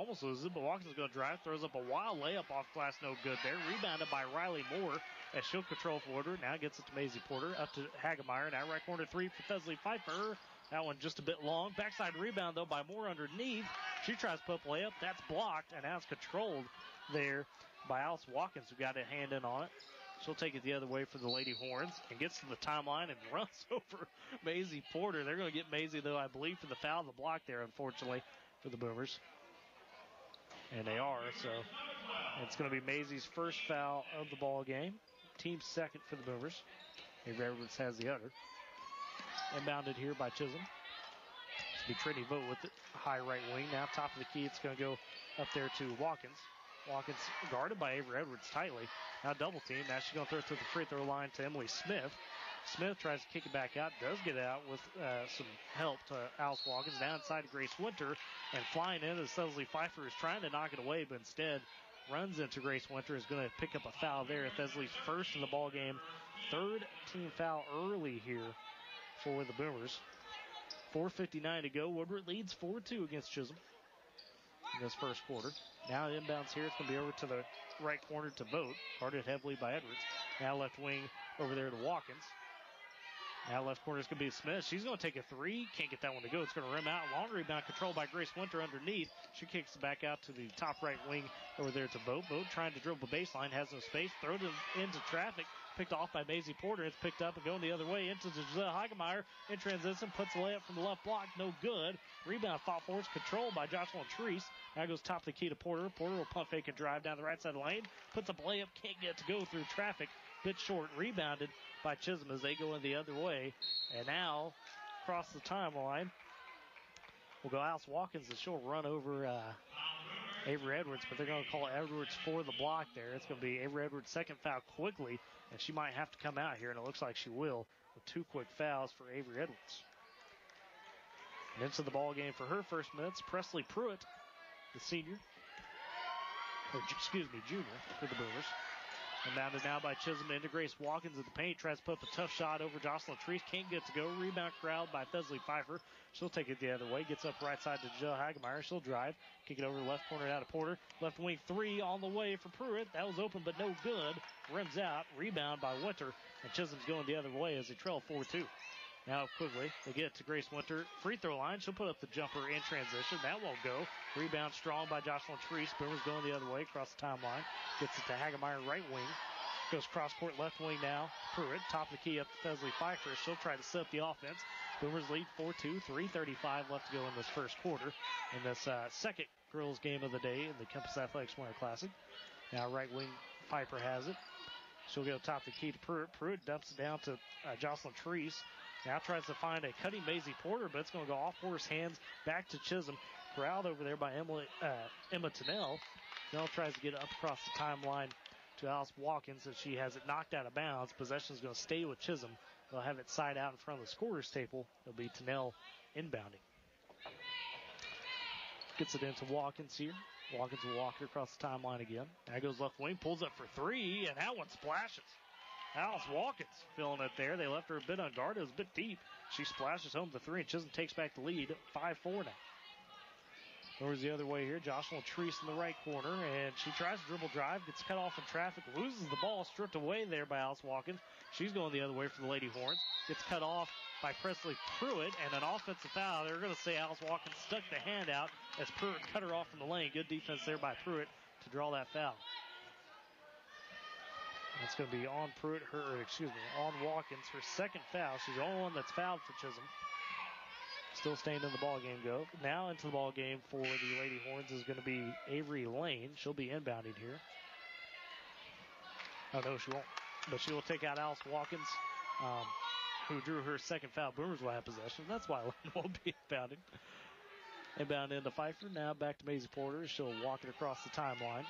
almost loses it, but Watkins is going to drive, throws up a wild layup off glass, no good there. Rebounded by Riley Moore as she'll control for Woodward. Now gets it to Maisie Porter, up to Hagemeyer. Now right corner three for Thesley Pfeiffer. That one just a bit long. Backside rebound, though, by Moore underneath. She tries to put up a layup. That's blocked, and now it's controlled there by Alice Watkins, who got a hand in on it. She'll take it the other way for the Lady Horns and gets to the timeline and runs over Maisie Porter. They're going to get Maisie, though, I believe, for the foul, the block there, unfortunately, for the Boomers. And they are, so it's going to be Maisie's first foul of the ball game. Team second for the Boomers. Avery Edwards has the other. Inbounded here by Chisholm. It's be Trinity Vogt with it. High right wing. Now top of the key. It's going to go up there to Watkins. Watkins guarded by Avery Edwards tightly. Now double team. Now she's going to throw it to the free throw line to Emily Smith. Smith tries to kick it back out. Does get it out with some help to Alice Watkins. Now inside to Grace Winter. And flying in as Thesley Pfeiffer is trying to knock it away, but instead runs into Grace Winter. Is going to pick up a foul there. Thesley's first in the ball game. Third team foul early here for the Boomers. 4:59 to go. Woodward leads 4-2 against Chisholm in this first quarter. Now inbounds here. It's going to be over to the right corner to Vogt. Guarded heavily by Edwards. Now left wing over there to Watkins. Now left corner is going to be Smith. She's going to take a three. Can't get that one to go. It's going to rim out. Long rebound controlled by Grace Winter underneath. She kicks it back out to the top right wing over there to Vogt. Vogt trying to dribble the baseline. Has no space. Throws it into traffic. Picked off by Maisie Porter. It's picked up and going the other way into Giselle Hagemeyer in transition. Puts the layup from the left block. No good. Rebound fought for. It's controlled by Jocelyn Treese. Now goes top of the key to Porter. Porter will pump fake and drive down the right side of the lane. Puts up a layup. Can't get it to go through traffic. Bit short. Rebounded by Chisholm as they go in the other way. And now across the timeline will go Alice Watkins and she'll run over Avery Edwards, but they're going to call Edwards for the block there. It's going to be Avery Edwards' second foul quickly, and she might have to come out here, and it looks like she will, with two quick fouls for Avery Edwards. And into the ball game for her first minutes, Presley Pruitt, the senior, junior for the Boomers. And mounted now by Chisholm into Grace Watkins at the paint. Tries to put up a tough shot over Jocelyn Treese. Can't get it to go. Rebound corralled by Thesley Pfeiffer. She'll take it the other way. Gets up right side to Jill Hagemeyer. She'll drive. Kick it over to the left corner out of Porter. Left wing three on the way for Pruitt. That was open but no good. Rims out. Rebound by Winter. And Chisholm's going the other way as they trail 4-2. Now quickly, they get it to Grace Winter. Free throw line. She'll put up the jumper in transition. That won't go. Rebound strong by Jocelyn Treese. Boomers going the other way across the timeline. Gets it to Hagemeyer right wing. Goes cross court left wing now. Pruitt, top of the key up to Thesley Pfeiffer. She'll try to set up the offense. Boomers lead 4-2. 3:35 left to go in this first quarter. In this second girls game of the day in the Campus Athletics Winter Classic. Now right wing Pfeiffer has it. She'll go top of the key to Pruitt. Pruitt dumps it down to Jocelyn Treese. Now tries to find a cutting Maisie Porter, but it's going to go off Porter's hands back to Chisholm. Corralled over there by Emma Tennell. Tennell tries to get it up across the timeline to Alice Watkins as she has it knocked out of bounds. Possession is going to stay with Chisholm. They'll have it side out in front of the scorer's table. It'll be Tennell inbounding. Gets it into Watkins here. Watkins will walk it across the timeline again. Now goes left wing, pulls up for three, and that one splashes. Alice Watkins filling it there. They left her a bit unguarded. It was a bit deep. She splashes home the three, and Chisholm takes back the lead. 5-4 now. Over the other way here. Jocelyn Treese in the right corner, and she tries to dribble drive, gets cut off in traffic, loses the ball, stripped away there by Alice Watkins. She's going the other way for the Lady Horns. Gets cut off by Presley Pruitt, and an offensive foul. They're going to say Alice Watkins stuck the hand out as Pruitt cut her off from the lane. Good defense there by Pruitt to draw that foul. That's going to be on Pruitt, on Watkins, her second foul. She's the only one that's fouled for Chisholm. Still staying in the ball game. Go now into the ball game for the Lady Horns is going to be Avery Lane. She'll be inbounding here. Oh no, she won't. But she will take out Alice Watkins, who drew her second foul. Boomers will have possession. That's why Lane won't be inbounding. Inbound into Pfeiffer. Now back to Maisie Porter. She'll walk it across the timeline.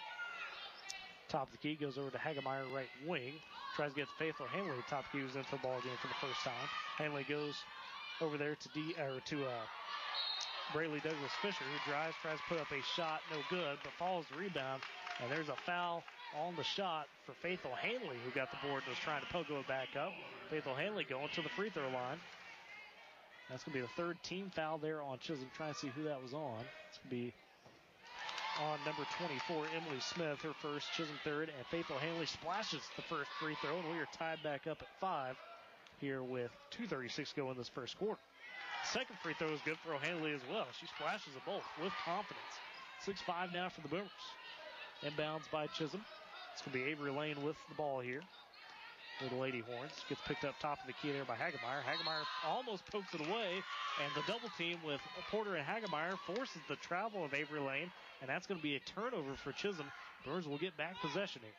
Top of the key goes over to Hagemeyer right wing. Tries to get to Faithful Hanley. Top of the key was into the ball game for the first time. Hanley goes over there to Braylee Douglas Fisher, who drives, tries to put up a shot, no good, but follows the rebound. And there's a foul on the shot for Faithful Hanley, who got the board and was trying to pogo it back up. Faithful Hanley going to the free throw line. That's going to be the third team foul there on Chisholm. Trying to see who that was on. It's going to be on number 24, Emily Smith, her first, Chisholm third, and Faithful Hanley splashes the first free throw, and we are tied back up at 5 here with 2:36 to go in this first quarter. Second free throw is good for O'Hanley as well. She splashes them both with confidence. 6-5 now for the Boomers. Inbounds by Chisholm. It's going to be Avery Lane with the ball here. For the Lady Horns. Gets picked up top of the key there by Hagemeyer. Hagemeyer almost pokes it away, and the double team with Porter and Hagemeyer forces the travel of Avery Lane, and that's going to be a turnover for Chisholm. Boomers will get back possession here.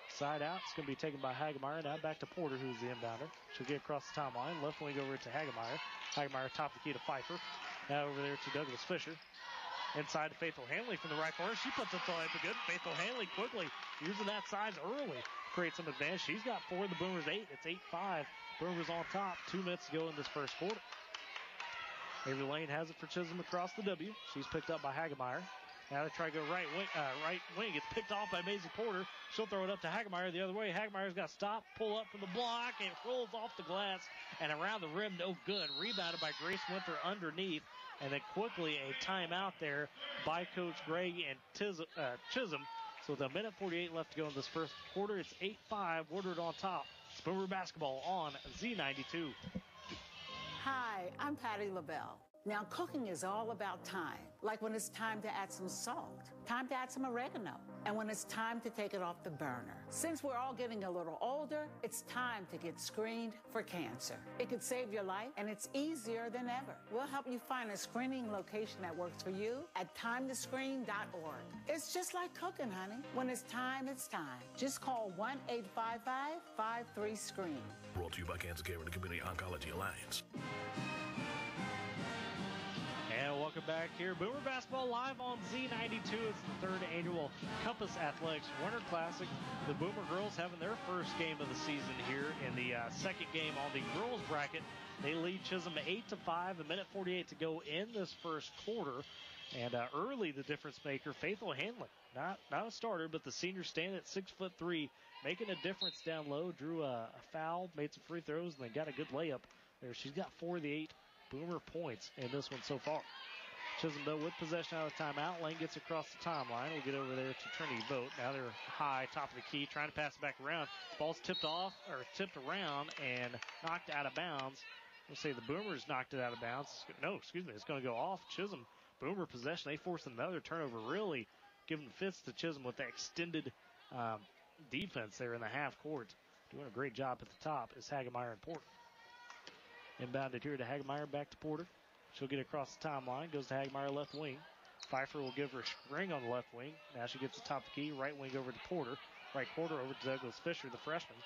Side out. It's going to be taken by Hagemeyer. Now back to Porter, who's the inbounder. She'll get across the timeline. Left wing over to Hagemeyer. Hagemeyer top of the key to Pfeiffer. Now over there to Douglas Fisher. Inside to Faithful Hanley from the right corner. She puts it to layup good. Faithful Hanley quickly using that size early. Creates some advantage. She's got 4. The Boomers 8. It's 8-5. Boomers on top. 2 minutes to go in this first quarter. Avery Lane has it for Chisholm across the W. She's picked up by Hagemeyer. Now they try to go right wing. Gets picked off by Maisie Porter. She'll throw it up to Hagemeyer the other way. Hagemeyer's got to stop, pull up from the block, and it rolls off the glass and around the rim. No good. Rebounded by Grace Winter underneath. And then quickly a timeout there by Coach Gregg and Chisholm. So with 1:48 left to go in this first quarter, it's 8-5. Woodward on top. It's Boomer basketball on Z92. Hi, I'm Patty LaBelle. Now, cooking is all about time. Like when it's time to add some salt, time to add some oregano, and when it's time to take it off the burner. Since we're all getting a little older, it's time to get screened for cancer. It could save your life, and it's easier than ever. We'll help you find a screening location that works for you at timetoscreen.org. It's just like cooking, honey. When it's time, it's time. Just call 1-855-53-SCREEN. Brought to you by Cancer Care and the Community Oncology Alliance. And welcome back here. Boomer basketball live on Z92. It's the 3rd annual Compass Athletics Winter Classic. The Boomer girls having their first game of the season here in the second game on the girls bracket. They lead Chisholm 8-5. 1:48 to go in this first quarter. And early the difference maker, Faithful Hanley. Not a starter, but the senior standing at 6'3", making a difference down low. Drew a foul, made some free throws, and they got a good layup there. She's got 4 of the 8 Boomer points in this one so far. Chisholm, though, with possession out of the timeout. Lane gets across the timeline. We'll get over there to Trinity Vogt. Now they're high, top of the key, trying to pass it back around. Ball's tipped around and knocked out of bounds. We'll say the Boomers knocked it out of bounds. No, excuse me, it's going to go off Chisholm. Boomer possession. They forced another turnover, really giving fits to Chisholm with that extended defense there in the half court. Doing a great job at the top is Hagemeyer and Porter. Inbounded here to Hagemeyer, back to Porter. She'll get across the timeline, goes to Hagemeyer left wing. Pfeiffer will give her a screen on the left wing. Now she gets the top of the key, right wing over to Porter. Right quarter over to Douglas Fisher, the freshman.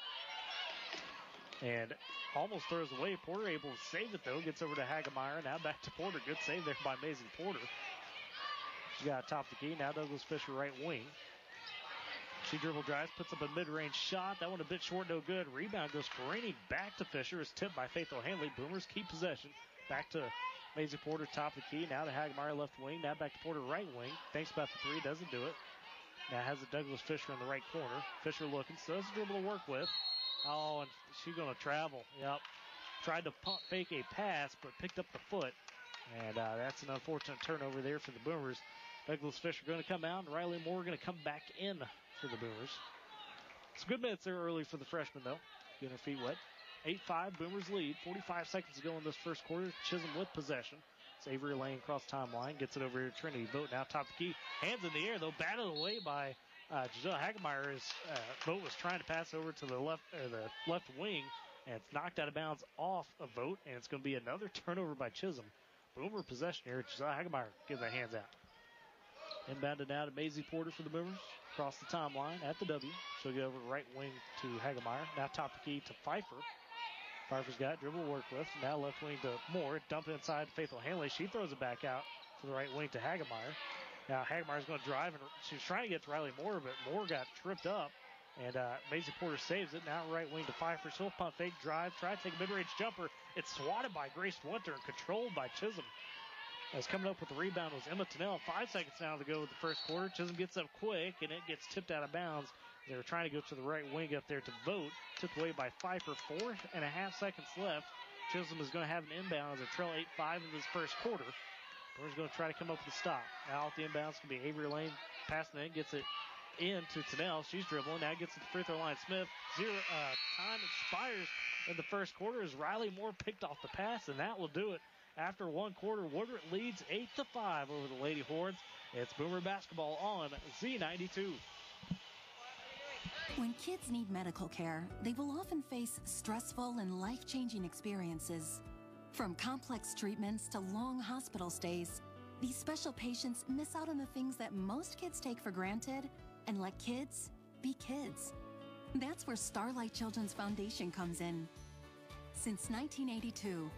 And almost throws away. Porter able to save it, though. Gets over to Hagemeyer. Now back to Porter. Good save there by Maisie Porter. She got top of the key. Now Douglas Fisher, right wing. She dribble drives, puts up a mid-range shot. That one a bit short, no good. Rebound goes careening back to Fisher. It's tipped by Faithful Hanley. Boomers keep possession. Back to Maisie Porter, top of the key. Now to Hagemeyer, left wing. Now back to Porter, right wing. Thinks about the three, doesn't do it. Now has it Douglas Fisher in the right corner. Fisher looking, still has a dribble to work with. Oh, and she's going to travel. Yep. Tried to pump fake a pass, but picked up the foot. And that's an unfortunate turnover there for the Boomers. Douglas Fisher going to come out, and Riley Moore going to come back in for the Boomers. Some good minutes there early for the freshman, though. Getting her feet wet. 8-5, Boomers lead. 45 seconds to go in this first quarter. Chisholm with possession. It's Avery Lane across timeline. Gets it over here to Trinity Vogt. Now top the key. Hands in the air, though. Batted away by Giselle Hagemeyer. As Vogt was trying to pass over to the left wing. And it's knocked out of bounds off of Vogt. And it's going to be another turnover by Chisholm. Boomer possession here. Giselle Hagemeyer gives that hands out. Inbounded now to Maisie Porter for the Boomers. Across the timeline at the W. She'll get over right wing to Hagemeyer. Now top the key to Pfeiffer. Pfeiffer's got dribble to work with. Now left wing to Moore. Dump it inside to Faithful Hanley. She throws it back out to the right wing to Hagemeyer. Now Hagemeyer's going to drive, and she's trying to get to Riley Moore, but Moore got tripped up. And Maisie Porter saves it. Now right wing to Pfeiffer. She'll pump fake, drive, try to take a mid-range jumper. It's swatted by Grace Winter and controlled by Chisholm. As coming up with the rebound was Emma Tennell. 5 seconds now to go with the first quarter. Chisholm gets up quick, and it gets tipped out of bounds. They were trying to go to the right wing up there to Vogt. Tipped away by Pfeiffer. 4.5 seconds left. Chisholm is going to have an inbound as they trail 8-5 in this first quarter. We're going to try to come up with a stop. Now off the inbounds, going to be Avery Lane passing in, gets it into Tennell. She's dribbling. Now gets to the free throw line. Smith. Time expires in the first quarter as Riley Moore picked off the pass, and that will do it. After one quarter, Woodward leads 8-5 over the Lady Horns. It's Boomer basketball on Z92. When kids need medical care, they will often face stressful and life-changing experiences. From complex treatments to long hospital stays, these special patients miss out on the things that most kids take for granted and let kids be kids. That's where Starlight Children's Foundation comes in. Since 1982,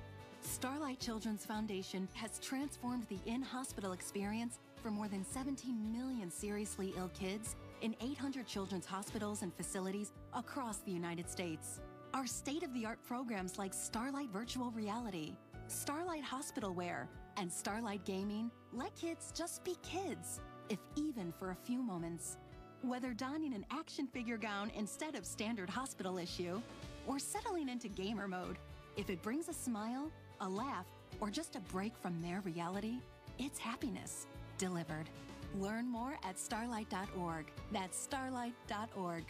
Starlight Children's Foundation has transformed the in-hospital experience for more than 17 million seriously ill kids in 800 children's hospitals and facilities across the United States. Our state-of-the-art programs like Starlight Virtual Reality, Starlight Hospital Wear, and Starlight Gaming let kids just be kids, if even for a few moments. Whether donning an action figure gown instead of standard hospital issue, or settling into gamer mode, if it brings a smile, a laugh, or just a break from their reality, it's happiness delivered. Learn more at starlight.org. That's starlight.org.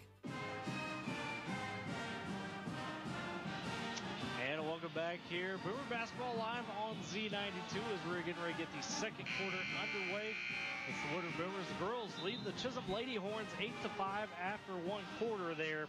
And welcome back here. Boomer basketball live on Z92 as we're getting ready to get the second quarter underway. It's the Woodward Boomers. The girls lead the Chisholm Lady Horns 8-5 after one quarter there.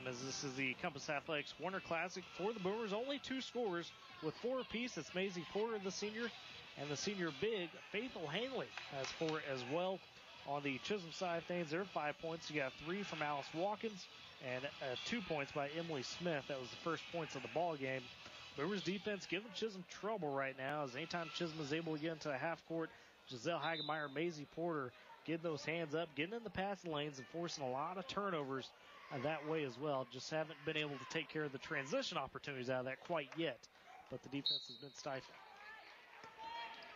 As this is the Compass Athletics Winter Classic for the Boomers. Only two scores with 4 apiece. It's Maisie Porter, the senior, and the senior big, Faithful Hanley, has 4 as well. On the Chisholm side of things, there are 5 points. You got 3 from Alice Watkins and 2 points by Emily Smith. That was the first points of the ball game. Boomers defense giving Chisholm trouble right now, as anytime Chisholm is able to get into a half court, Giselle Hagemeyer, Maisie Porter getting those hands up, getting in the passing lanes, and forcing a lot of turnovers that way as well. Just haven't been able to take care of the transition opportunities out of that quite yet, but the defense has been stifled.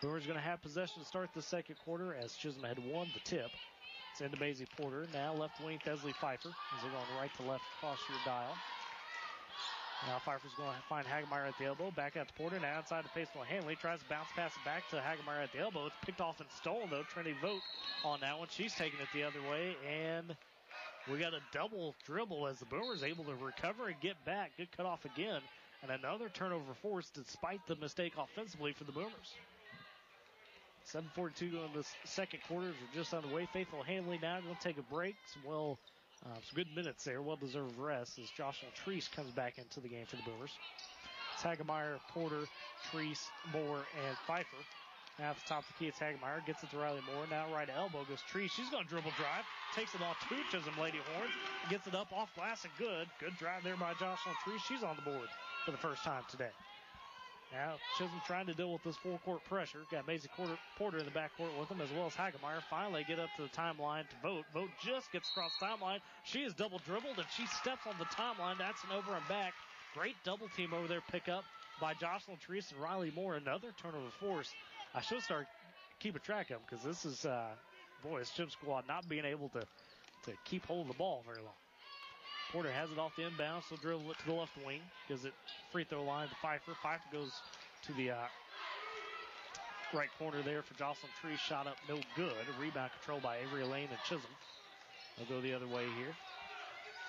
Boomers going to have possession to start the second quarter as Chisholm had won the tip. It's into Maisie Porter. Now left wing, Thesley Pfeiffer, as they're going right to left across your dial. Now Pfeiffer's going to find Hagemeyer at the elbow. Back out to Porter. Now outside to Faithful Hanley. Tries to bounce pass it back to Hagemeyer at the elbow. It's picked off and stolen, though. Trinity Vogt on that one. She's taking it the other way. And we got a double dribble as the Boomers able to recover and get back. Good cutoff again. And another turnover forced despite the mistake offensively for the Boomers. 7:42 going to the second quarter. We're just on the way. Faithful Hanley now going to take a break. Some good minutes there. Well-deserved rest as Jocelyn Treese comes back into the game for the Boomers. It's Hagemeyer, Porter, Treese, Moore, and Pfeiffer. Now at the top of the key, it's Hagemeyer. Gets it to Riley Moore. Now right elbow goes Treese. She's going to dribble drive. Takes it off to Chisholm Lady Horns. Gets it up off glass and good. Good drive there by Jocelyn Treese. She's on the board for the first time today. Now Chisholm trying to deal with this full-court pressure. Got Maisie Porter in the backcourt with him, as well as Hagemeyer. Finally get up to the timeline to Vogt. Vogt just gets across the timeline. She is double dribbled, and she steps on the timeline. That's an over and back. Great double team over there pick up by Jocelyn Treese and Riley Moore. Another turnover force. I should start keeping track of them, because this is, this Chisholm squad not being able to keep hold of the ball very long. Porter has it off the inbound, so dribble it to the left wing. Gives it free throw line to Pfeiffer. Pfeiffer goes to the right corner there for Jocelyn Treese. Shot up, no good. A rebound controlled by Avery Lane and Chisholm. They'll go the other way here.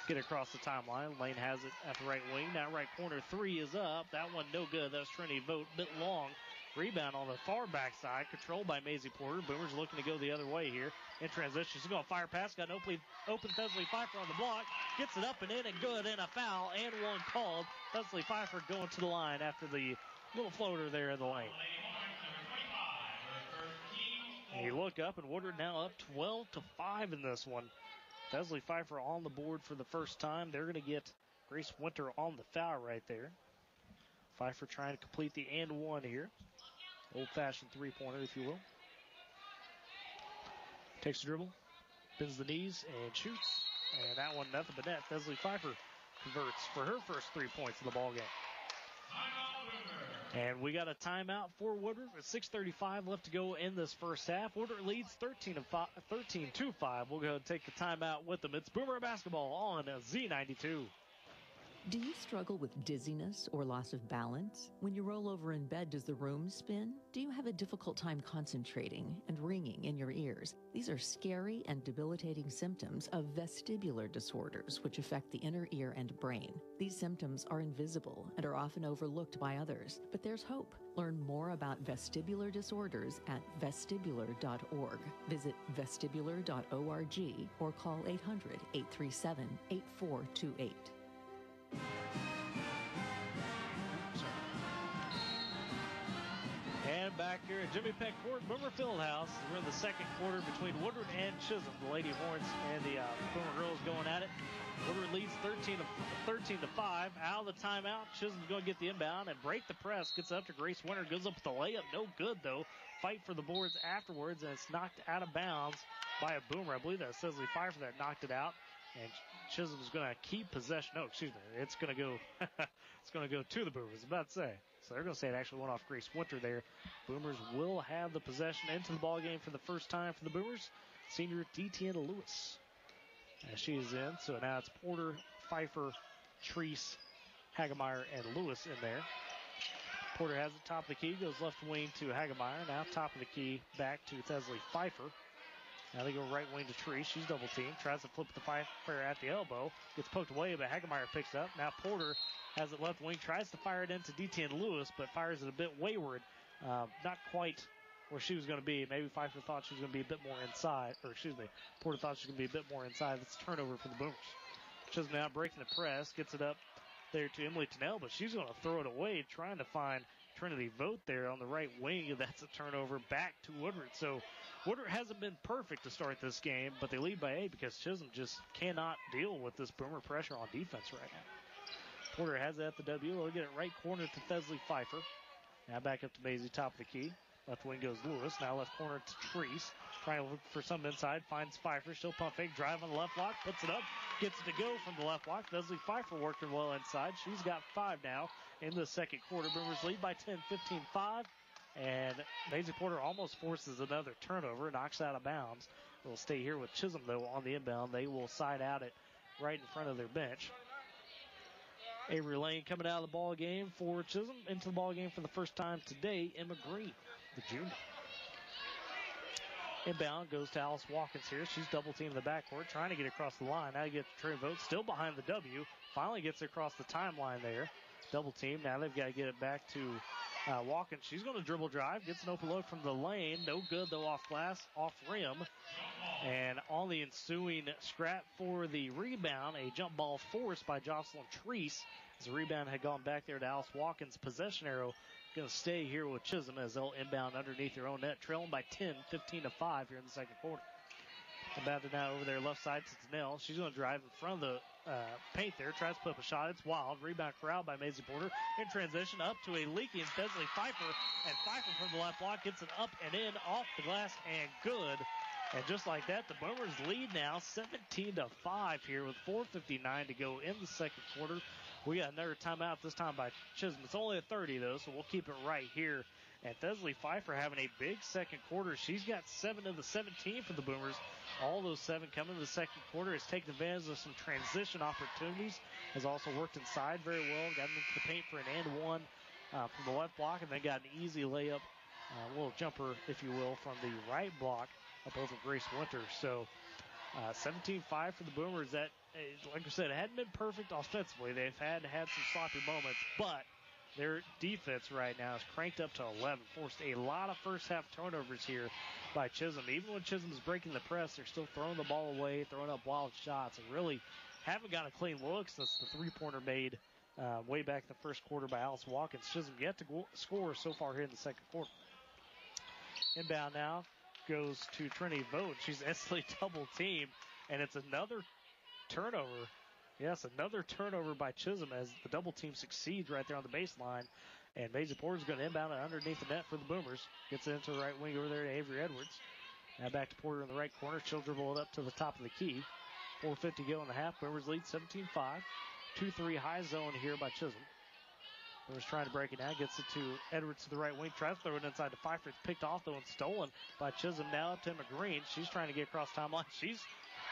Get across the timeline. Lane has it at the right wing. Now right corner three is up. That one no good. That was Trinity Vogt. Bit long. Rebound on the far backside, controlled by Maisie Porter. Boomers looking to go the other way here. In transition, she's going to fire pass. Got an open Thesley Pfeiffer on the block. Gets it up and in and good, and a foul, and one called. Thesley Pfeiffer going to the line after the little floater there in the lane. And you look up, and Woodward now up 12-5 in this one. Thesley Pfeiffer on the board for the first time. They're going to get Grace Winter on the foul right there. Pfeiffer trying to complete the and one here. Old-fashioned three-pointer, if you will. Takes the dribble, bends the knees, and shoots. And that one, nothing but net. Thesley Pfeiffer converts for her first 3 points of the ball game. And we got a timeout for Woodward with 6:35 left to go in this first half. Woodward leads 13-5. We'll go and take the timeout with them. It's Boomer basketball on Z92. Do you struggle with dizziness or loss of balance? When you roll over in bed, does the room spin? Do you have a difficult time concentrating and ringing in your ears? These are scary and debilitating symptoms of vestibular disorders, which affect the inner ear and brain. These symptoms are invisible and are often overlooked by others, but there's hope. Learn more about vestibular disorders at vestibular.org. Visit vestibular.org or call 800-837-8428. And back here at Jimmy Peck Court, Boomer Fieldhouse. We're in the second quarter between Woodward and Chisholm. The Lady Horns and the Boomer Girls going at it. Woodward leads 13 to 5. Out of the timeout, Chisholm's going to get the inbound and break the press. Gets up to Grace Winter, goes up with the layup. No good, though. Fight for the boards afterwards, and it's knocked out of bounds by a Boomer. I believe that Cicely Pfeiffer that knocked it out. And Chisholm's going to keep possession. No, excuse me. It's going to go it's going to go to the Boomers. I was about to say. So they're going to say it actually went off Grace Winter there. Boomers will have the possession into the ball game for the first time for the Boomers. Senior Detiana Lewis. As she is in. So now it's Porter, Pfeiffer, Treese, Hagemeyer, and Lewis in there. Porter has it top of the key. Goes left wing to Hagemeyer. Now top of the key back to Thesley Pfeiffer. Now they go right wing to Treese. She's double teamed. Tries to flip the Pfeiffer at the elbow. Gets poked away, but Hagemeyer picks up. Now Porter has it left wing. Tries to fire it into Detiana Lewis, but fires it a bit wayward. Not quite where she was going to be. Maybe Pfeiffer thought she was going to be a bit more inside. Or, excuse me, Porter thought she was going to be a bit more inside. It's a turnover for the Boomers. Chisholm now breaking the press. Gets it up there to Emily Tennell, but she's going to throw it away, trying to find Trinity Vogt there on the right wing. That's a turnover back to Woodward. So Woodward hasn't been perfect to start this game, but they lead by 8 because Chisholm just cannot deal with this Boomer pressure on defense right now. Porter has it at the W. They'll get it right corner to Thesley Pfeiffer. Now back up to Maisie, top of the key. Left wing goes Lewis. Now left corner to Treese. Trying to look for some inside. Finds Pfeiffer. She'll pump fake. Drive on the left block. Puts it up. Gets it to go from the left block. Thesley Pfeiffer working well inside. She's got 5 now in the second quarter. Boomers lead by 10, 15-5. And Maisie Porter almost forces another turnover. Knocks out of bounds. Will stay here with Chisholm, though, on the inbound. They will side out it right in front of their bench. Avery Lane coming out of the ball game for Chisholm. Into the ball game for the first time today, Emma Green, the junior. Inbound goes to Alice Watkins here. She's double teamed in the backcourt, trying to get across the line. Now you get Trey Vogt, still behind the W. Finally gets across the timeline there. Double team. Now they've got to get it back to Watkins. She's going to dribble drive. Gets an open look from the lane. No good, though, off glass, off rim. And on the ensuing scrap for the rebound, a jump ball forced by Jocelyn Treese. As the rebound had gone back there to Alice Watkins. Possession arrow going to stay here with Chisholm as they'll inbound underneath their own net, trailing by 10, 15-5 here in the second quarter. About it now over there left side to Tennell. She's going to drive in front of the paint there. Tries to put up a shot. It's wild. Rebound corralled by Maisie Porter. In transition up to a leaking Thesley Pfeiffer. And Pfeiffer from the left block gets it up and in off the glass and good. And just like that, the Boomers lead now 17-5 here with 4:59 to go in the second quarter. We got another timeout, this time by Chisholm. It's only a 30, though, so we'll keep it right here. And Thesley Pfeiffer having a big second quarter. She's got 7 of the 17 for the Boomers. All those 7 coming in the second quarter. Has taken advantage of some transition opportunities. Has also worked inside very well. Got into the paint for an and one from the left block, and then got an easy layup, a little jumper, if you will, from the right block up over Grace Winter. So 17-5 for the Boomers. That, like I said, it hadn't been perfect offensively. They've had some sloppy moments, but their defense right now is cranked up to 11. Forced a lot of first-half turnovers here by Chisholm. Even when Chisholm's breaking the press, they're still throwing the ball away, throwing up wild shots, and really haven't got a clean look since the three-pointer made way back in the first quarter by Alice Watkins. Chisholm yet to score so far here in the second quarter. Inbound now goes to Trinity Vogt. She's instantly double-teamed, and it's another turnover. Yes, another turnover by Chisholm as the double team succeeds right there on the baseline. And Maisie Porter's going to inbound it underneath the net for the Boomers. Gets it into the right wing over there to Avery Edwards. Now back to Porter in the right corner. She'll dribble it up to the top of the key. 4:50 go in the half. Boomers lead 17-5. 2-3 high zone here by Chisholm. Boomers trying to break it down. Gets it to Edwards to the right wing. Tries to throw it inside to Pfeiffer. It's picked off though and stolen by Chisholm. Now up to Emma Green. She's trying to get across timeline. She's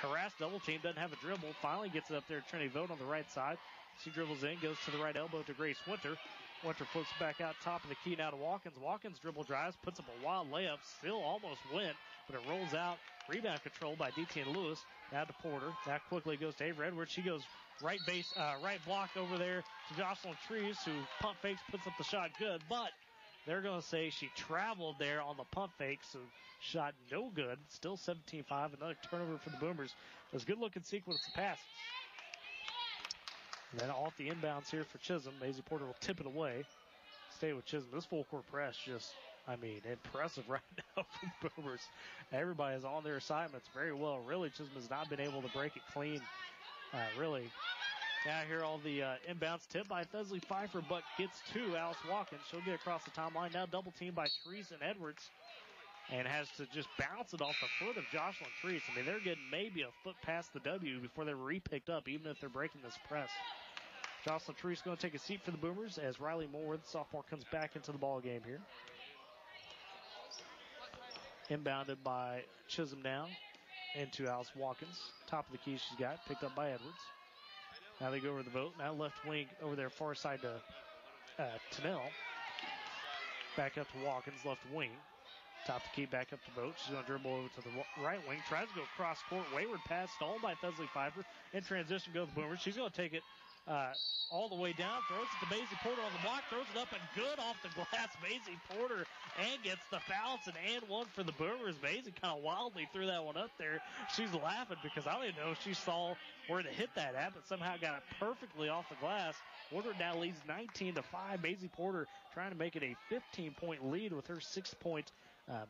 harassed, double team, doesn't have a dribble. Finally gets it up there to Trinity Vogt on the right side. She dribbles in, goes to the right elbow to Grace Winter. Winter flips back out top of the key now to Watkins. Watkins dribble drives, puts up a wild layup, still almost went, but it rolls out. Rebound controlled by DTN Lewis. Now to Porter. That quickly goes to Avery Edwards. She goes right block over there to Jocelyn Trees, who pump fakes, puts up the shot good, but they're going to say she traveled there on the pump fake, so shot no good. Still 17-5. Another turnover for the Boomers. It was a good-looking sequence of passes. And then off the inbounds here for Chisholm. Maisie Porter will tip it away. Stay with Chisholm. This full-court press just, impressive right now from the Boomers. Everybody is on their assignments very well. Really, Chisholm has not been able to break it clean. Really. Now here all the inbounds tipped by Thesley Pfeiffer, but gets to Alice Watkins. She'll get across the timeline. Now double teamed by Treese and Edwards. And has to just bounce it off the foot of Jocelyn Treese. They're getting maybe a foot past the W before they're re-picked up, even if they're breaking this press. Jocelyn Treese going to take a seat for the Boomers as Riley Moore, the sophomore, comes back into the ball game here. Inbounded by Chisholm now into Alice Watkins. Top of the key she's got, picked up by Edwards. Now they go over the vote. Now left wing over there, far side to Tennell. Back up to Watkins, left wing. Top the key, back up to Boat. She's going to dribble over to the right wing. Tries to go cross court. Wayward pass stalled by Thesley Pfeiffer. In transition, go to the Boomers. She's going to take it all the way down. Throws it to Maisie Porter on the block. Throws it up and good off the glass. Maisie Porter and gets the bounce and one for the Boomers. Maisie kind of wildly threw that one up there. She's laughing because I don't even know if she saw where to hit that at, but somehow got it perfectly off the glass. Woodward now leads 19-5. Maisie Porter trying to make it a 15-point lead with her 6-point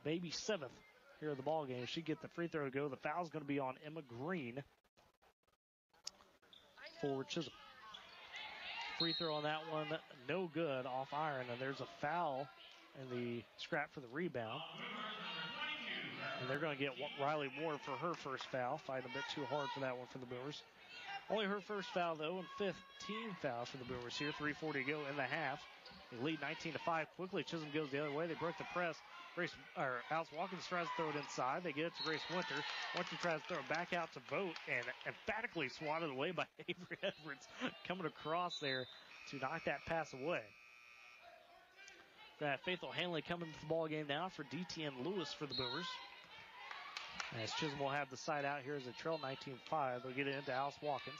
maybe seventh here of the ball game. She get the free throw to go. The foul's going to be on Emma Green for Chisholm. Free throw on that one, no good, off iron, and there's a foul in the scrap for the rebound. And they're going to get Riley Moore for her first foul. Fighting a bit too hard for that one for the Boomers. Only her first foul, though, and fifth team foul for the Boomers here. 3:40 to go in the half. They lead 19-5 quickly. Chisholm goes the other way. They broke the press. Alice Watkins tries to throw it inside. They get it to Grace Winter. Winter tries to throw it back out to Vogt and emphatically swatted away by Avery Edwards coming across there to knock that pass away. Faithful Hanley coming to the ball game now for DTN Lewis for the Boomers. As Chisholm will have the side out here as a trail 19-5. They'll get it into Alice Watkins.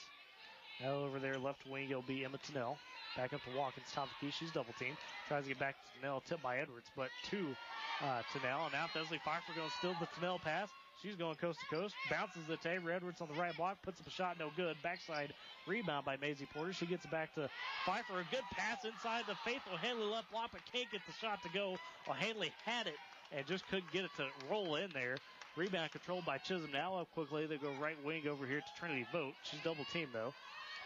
Now over there, left wing, it'll be Emma Tennell. Back up to Watkins, top of the key. She's double teamed. Tries to get back to Tennell, tipped by Edwards, but to Tennell. And now Thesley Pfeiffer going to steal the Tennell pass. She's going coast to coast. Bounces it to Avery Edwards on the right block. Puts up a shot, no good. Backside rebound by Maisie Porter. She gets it back to Pfeiffer. A good pass inside the Faithful Hanley left block, but can't get the shot to go. Well, Hanley had it and just couldn't get it to roll in there. Rebound controlled by Chisholm. Now up quickly. They go right wing over here to Trinity Vogt. She's double teamed, though.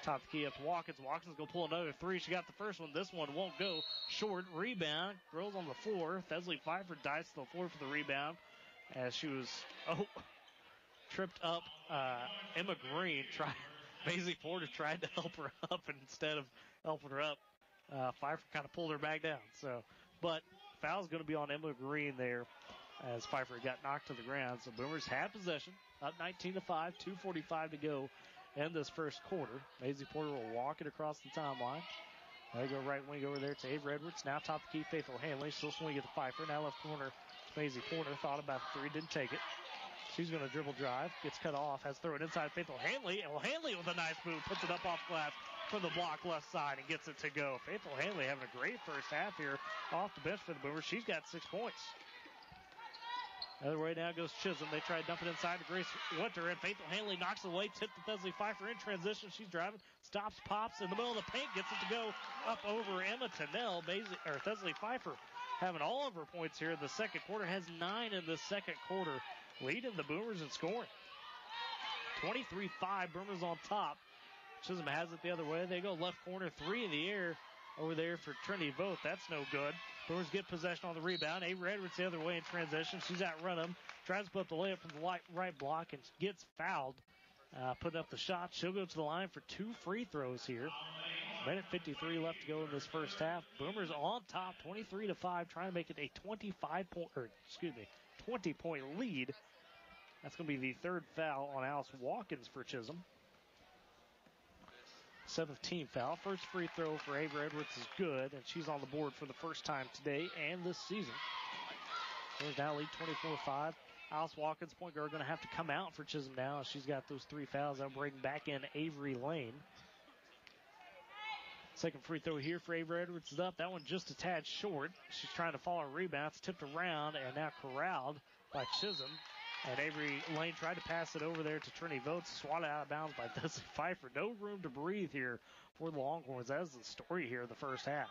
Top the key up to Watkins. Watkins going to pull another three. She got the first one. This one won't go. Short rebound. Rolls on the floor. Thesley Pfeiffer dives to the floor for the rebound as she was, tripped up. Emma Green Maisie Porter tried to help her up, and instead of helping her up, Pfeiffer kind of pulled her back down. But foul's going to be on Emma Green there as Pfeiffer got knocked to the ground. So Boomers had possession, up 19-5, 2:45 to go in this first quarter. Maisie Porter will walk it across the timeline. They go right wing over there to Avery Edwards. Now top the key, Faithful Hanley. Still swing at the Pfeiffer. Now left corner to Maisie Porter. Thought about the three, didn't take it. She's going to dribble drive. Gets cut off. Has to throw it inside Faithful Hanley. And Hanley with a nice move. Puts it up off glass for the block left side and gets it to go. Faithful Hanley having a great first half here off the bench for the Boomers. She's got 6 points. Other way now goes Chisholm. They try to dump it inside to Grace Winter, and Faithful Hanley knocks it away. Tipped to Thesley Pfeiffer in transition. She's driving, stops, pops in the middle of the paint, gets it to go up over Emma Tennell. Thesley Pfeiffer having all of her points here in the second quarter. Has 9 in the second quarter, leading the Boomers in scoring. 23-5, Boomers on top. Chisholm has it the other way. They go left corner, 3 in the air over there for Trinity Vogt. That's no good. Boomers get possession on the rebound. Avery Edwards the other way in transition. She's outrun him. Tries to put up the layup from the right block and gets fouled. Putting up the shot. She'll go to the line for 2 free throws here. Minute 53 left to go in this first half. Boomers on top, 23-5, trying to make it a 20-point lead. That's going to be the third foul on Alice Watkins for Chisholm. 7th team foul. First free throw for Avery Edwards is good, and she's on the board for the first time today and this season. There's now lead 24-5. Alice Watkins, point guard, going to have to come out for Chisholm now. She's got those 3 fouls. That'll bring back in Avery Lane. Second free throw here for Avery Edwards is up. That one just a tad short. She's trying to follow a rebound. It's tipped around and now corralled by Chisholm. And Avery Lane tried to pass it over there to Trinity Votes. Swatted out of bounds by Desi Pfeiffer. No room to breathe here for the Longhorns. That is the story here in the first half.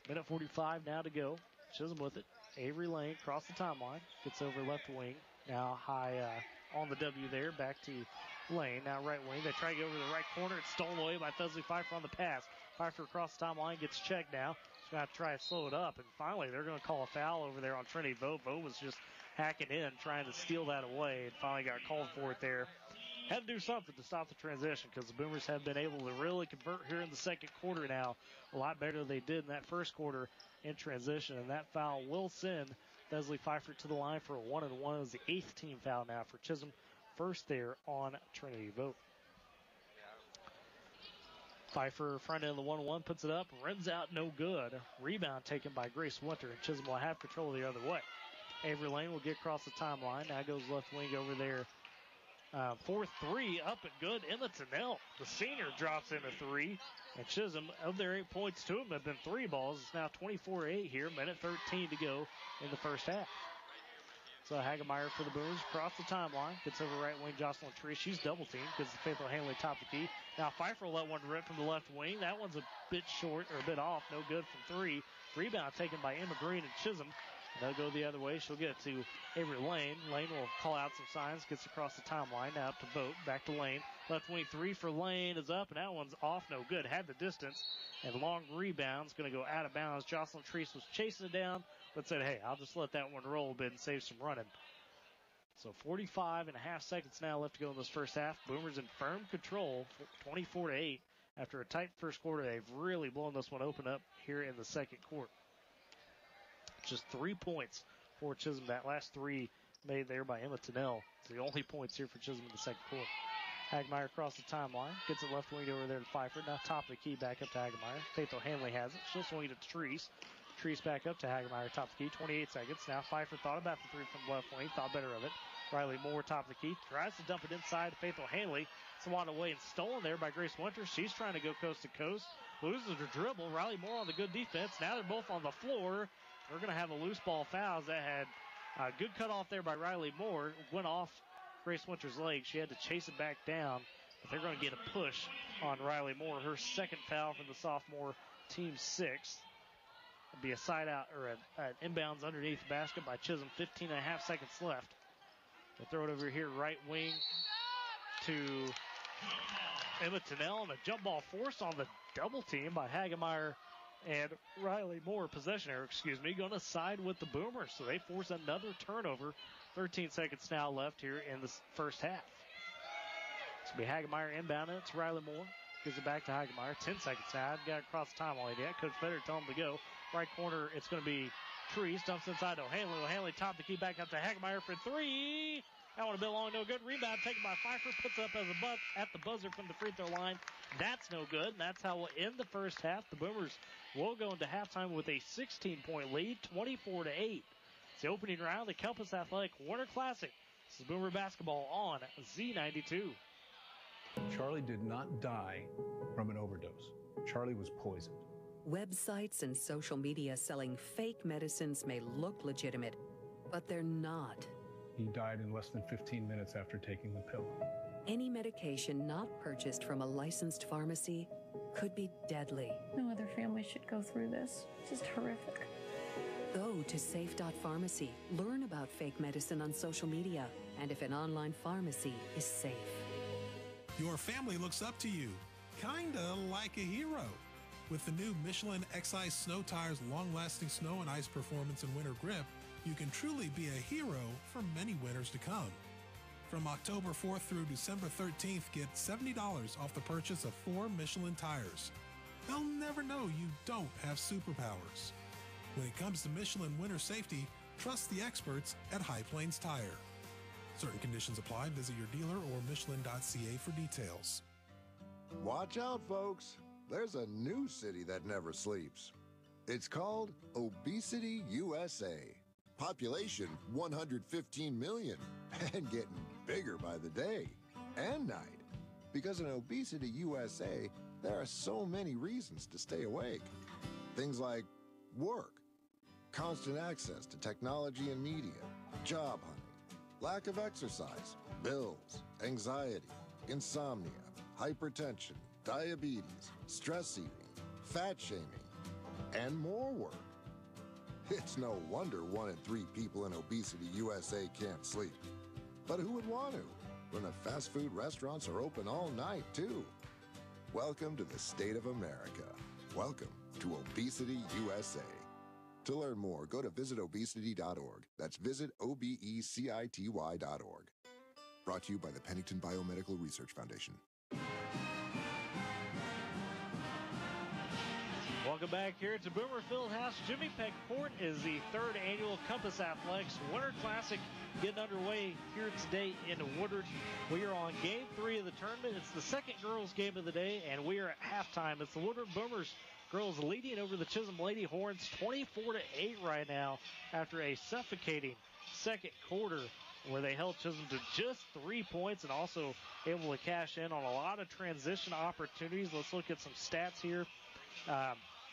Minute 45 now to go. Chisholm with it. Avery Lane across the timeline. Gets over left wing. Now high on the W there. Back to Lane. Now right wing. They try to get over to the right corner. It's stolen away by Desi Pfeiffer on the pass. Pfeiffer across the timeline. Gets checked now. She's going to try to slow it up. And finally, they're going to call a foul over there on Trinity Vote. Vote was just hacking in, trying to steal that away, and finally got called for it there. Had to do something to stop the transition because the Boomers have been able to really convert here in the second quarter now a lot better than they did in that first quarter in transition, and that foul will send Desi Pfeiffer to the line for a 1-and-1. It was the 8th team foul now for Chisholm. First there on Trinity Vote. Pfeiffer, front end of the 1-1, puts it up, rims out, no good. Rebound taken by Grace Winter, and Chisholm will have control the other way. Avery Lane will get across the timeline. Now goes left wing over there. 4-3 up and good. Emma Tennell, the senior, drops in a 3. And Chisholm, of their 8 points to them, have been 3 balls. It's now 24-8 here. Minute 13 to go in the first half. So Hagemeyer for the Boomers across the timeline. Gets over right wing Jocelyn Tree. She's double teamed because Faithful Hanley top the key. Now Pfeiffer will let one rip from the left wing. That one's a bit short or a bit off. No good from 3. Rebound taken by Emma Green and Chisholm. They'll go the other way. She'll get it to Avery Lane. Lane will call out some signs. Gets across the timeline. Now up to Vote. Back to Lane. Left wing 3 for Lane is up, and that one's off. No good. Had the distance. And long rebound's going to go out of bounds. Jocelyn Treese was chasing it down, but said, hey, I'll just let that one roll a bit and save some running. So 45 and a half seconds now left to go in this first half. Boomers in firm control, 24-8. After a tight first quarter, they've really blown this one open up here in the second quarter. Just 3 points for Chisholm. That last 3 made there by Emma Tennell. It's the only points here for Chisholm in the second quarter. Hagemeyer across the timeline. Gets it left wing over there to Pfeiffer. Now top of the key back up to Hagemeyer. Faithful Hanley has it. She'll swing it to Treese. Treese back up to Hagemeyer. Top of the key. 28 seconds. Now Pfeiffer thought about the 3 from left wing. Thought better of it. Riley Moore top of the key. Tries to dump it inside to Faithful Hanley. Swatted away and stolen there by Grace Winter. She's trying to go coast to coast. Loses her dribble. Riley Moore on the good defense. Now they're both on the floor. We're going to have a loose ball foul. That had a good cutoff there by Riley Moore. Went off Grace Winter's leg. She had to chase it back down. But they're going to get a push on Riley Moore. Her second foul for the sophomore, team 6. It'll be a side out or an inbounds underneath the basket by Chisholm. 15 and a half seconds left. They'll throw it over here right wing to Emma Tennell, and a jump ball forced on the double team by Hagemeyer and Riley Moore. Possession error, going to side with the Boomers. So they force another turnover. 13 seconds now left here in the first half. It's going to be Hagemeyer inbounding. It's Riley Moore. Gives it back to Hagemeyer. 10 seconds now. Got across the timeline yet. Coach Federer telling him to go. Right corner, it's going to be Treese. Dumps inside to O'Hanley. O'Hanley top the key back up to Hagemeyer for 3. That one a bit long, no good. Rebound taken by Pfeiffer. Puts up as at the buzzer from the free throw line. That's no good. And that's how we'll end the first half. The Boomers will go into halftime with a 16-point lead, 24-8. It's the opening round of the Compass Athletic Winter Classic. This is Boomer basketball on Z92. Charlie did not die from an overdose. Charlie was poisoned. Websites and social media selling fake medicines may look legitimate, but they're not. He died in less than 15 minutes after taking the pill. Any medication not purchased from a licensed pharmacy could be deadly. No other family should go through this. It's just horrific. Go to safe.pharmacy. Learn about fake medicine on social media and if an online pharmacy is safe. Your family looks up to you, kinda like a hero. With the new Michelin Excise Snow Tires long-lasting snow and ice performance and winter grip, you can truly be a hero for many winters to come. From October 4th through December 13th, get $70 off the purchase of 4 Michelin tires. They'll never know you don't have superpowers. When it comes to Michelin winter safety, trust the experts at High Plains Tire. Certain conditions apply. Visit your dealer or Michelin.ca for details. Watch out, folks. There's a new city that never sleeps. It's called Obesity USA. Population 115 million and getting bigger by the day and night. Because in Obesity USA, there are so many reasons to stay awake. Things like work, constant access to technology and media, job hunting, lack of exercise, bills, anxiety, insomnia, hypertension, diabetes, stress eating, fat shaming, and more work. It's no wonder 1 in 3 people in Obesity USA can't sleep. But who would want to when the fast food restaurants are open all night, too? Welcome to the state of America. Welcome to Obesity USA. To learn more, go to visitobesity.org. That's visitobecity.org. Brought to you by the Pennington Biomedical Research Foundation. Welcome back here to Boomer Fieldhouse. Jimmy Peck Court is the 3rd annual Compass Athletics Winter Classic getting underway here today in Woodward. We are on game 3 of the tournament. It's the second girls game of the day, and we are at halftime. It's the Woodward Boomers girls leading over the Chisholm Lady Horns 24-8 right now after a suffocating second quarter where they held Chisholm to just 3 points and also able to cash in on a lot of transition opportunities. Let's look at some stats here.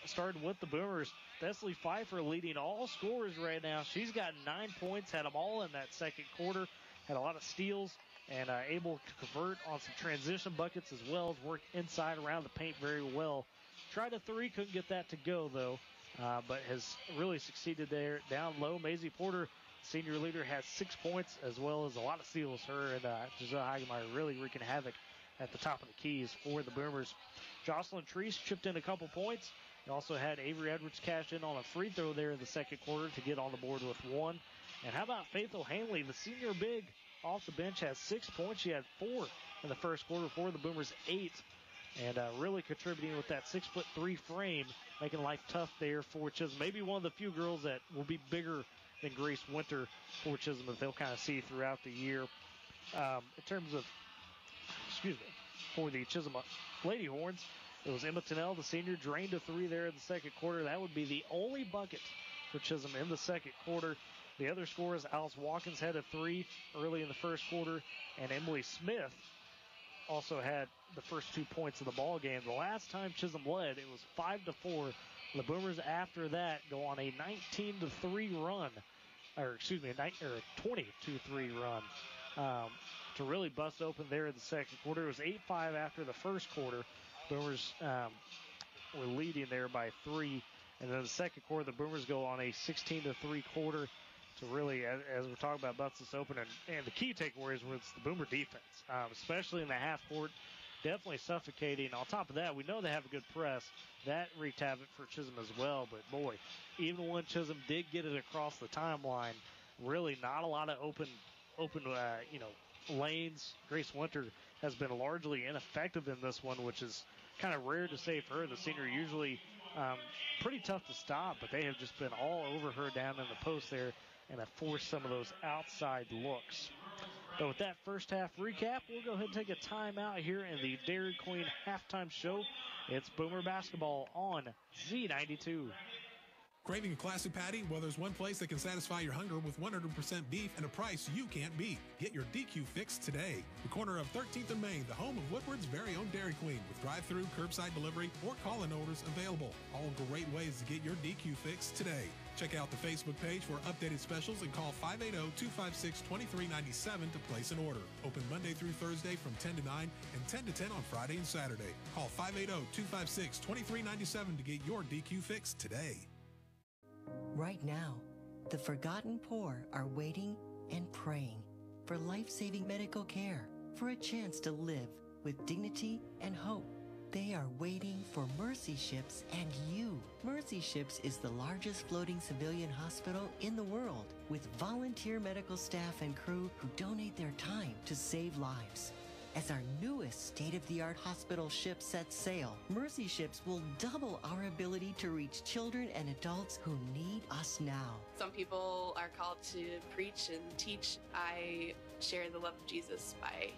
Starting with the Boomers, Thessaly Pfeiffer leading all scorers right now. She's got 9 points, had them all in that second quarter, had a lot of steals, and able to convert on some transition buckets as well as work inside around the paint very well. Tried a 3, couldn't get that to go though, but has really succeeded there. Down low, Maisie Porter, senior leader, has 6 points as well as a lot of steals. Her and Giselle Hagemeyer really wreaking havoc at the top of the keys for the Boomers. Jocelyn Treese chipped in a couple points. He also had Avery Edwards cash in on a free throw there in the second quarter to get on the board with 1. And how about Faith O'Hanley, the senior big, off the bench, has 6 points. She had 4 in the first quarter for the Boomers, 8. And really contributing with that 6'3" frame, making life tough there for Chisholm. Maybe one of the few girls that will be bigger than Grace Winter for Chisholm that they'll kind of see throughout the year. In terms of, for the Chisholm Lady Horns, it was Emma Tennell, the senior, drained a 3 there in the second quarter. That would be the only bucket for Chisholm in the second quarter. The other scorers, Alice Watkins had a 3 early in the first quarter, and Emily Smith also had the first 2 points of the ball game. The last time Chisholm led, it was 5-4. The Boomers after that go on a 19-3 run, a 20-3 run to really bust open there in the second quarter. It was 8-5 after the first quarter. Boomers were leading there by 3. And then the second quarter, the Boomers go on a 16-3 quarter to really, as we're talking about, bust this open. And the key takeaways was the Boomer defense, especially in the half court, definitely suffocating. On top of that, we know they have a good press. That wreaked havoc for Chisholm as well. But, boy, even when Chisholm did get it across the timeline, really not a lot of open lanes. Grace Winter has been largely ineffective in this one, which is kind of rare to say for her. The senior usually pretty tough to stop, but they have just been all over her down in the post there and have forced some of those outside looks. But with that first half recap, we'll go ahead and take a timeout here in the Dairy Queen halftime show. It's Boomer basketball on Z92. Craving a classic patty? Well, there's one place that can satisfy your hunger with 100% beef and a price you can't beat. Get your DQ fix today. The corner of 13th and Main, the home of Woodward's very own Dairy Queen, with drive-through, curbside delivery, or call-in orders available. All great ways to get your DQ fix today. Check out the Facebook page for updated specials and call 580-256-2397 to place an order. Open Monday through Thursday from 10 to 9 and 10 to 10 on Friday and Saturday. Call 580-256-2397 to get your DQ fix today. Right now, the forgotten poor are waiting and praying for life-saving medical care, for a chance to live with dignity and hope. They are waiting for Mercy Ships and you. Mercy Ships is the largest floating civilian hospital in the world, with volunteer medical staff and crew who donate their time to save lives. As our newest state-of-the-art hospital ship sets sail, Mercy Ships will double our ability to reach children and adults who need us now. Some people are called to preach and teach. I share the love of Jesus by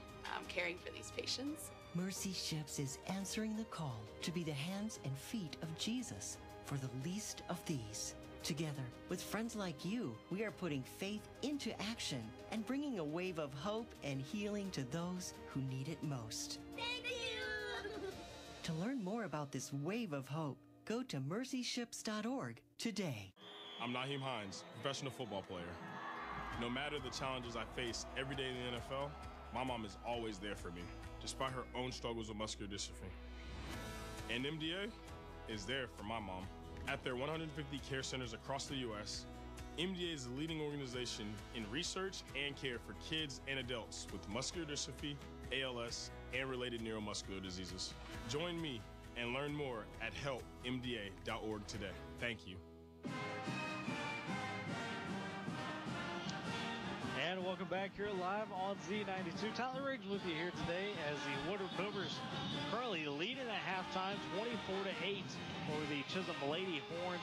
caring for these patients. Mercy Ships is answering the call to be the hands and feet of Jesus for the least of these. Together, with friends like you, we are putting faith into action and bringing a wave of hope and healing to those who need it most. Thank you! To learn more about this wave of hope, go to mercyships.org today. I'm Naheem Hines, professional football player. No matter the challenges I face every day in the NFL, my mom is always there for me, despite her own struggles with muscular dystrophy. And MDA is there for my mom. At their 150 care centers across the U.S., MDA is the leading organization in research and care for kids and adults with muscular dystrophy, ALS, and related neuromuscular diseases. Join me and learn more at helpmda.org today. Thank you. And welcome back here live on Z92. Tyler Riggs with you here today as the Woodward Boomers currently leading at halftime, 24-8 over the Chisholm Lady Horns.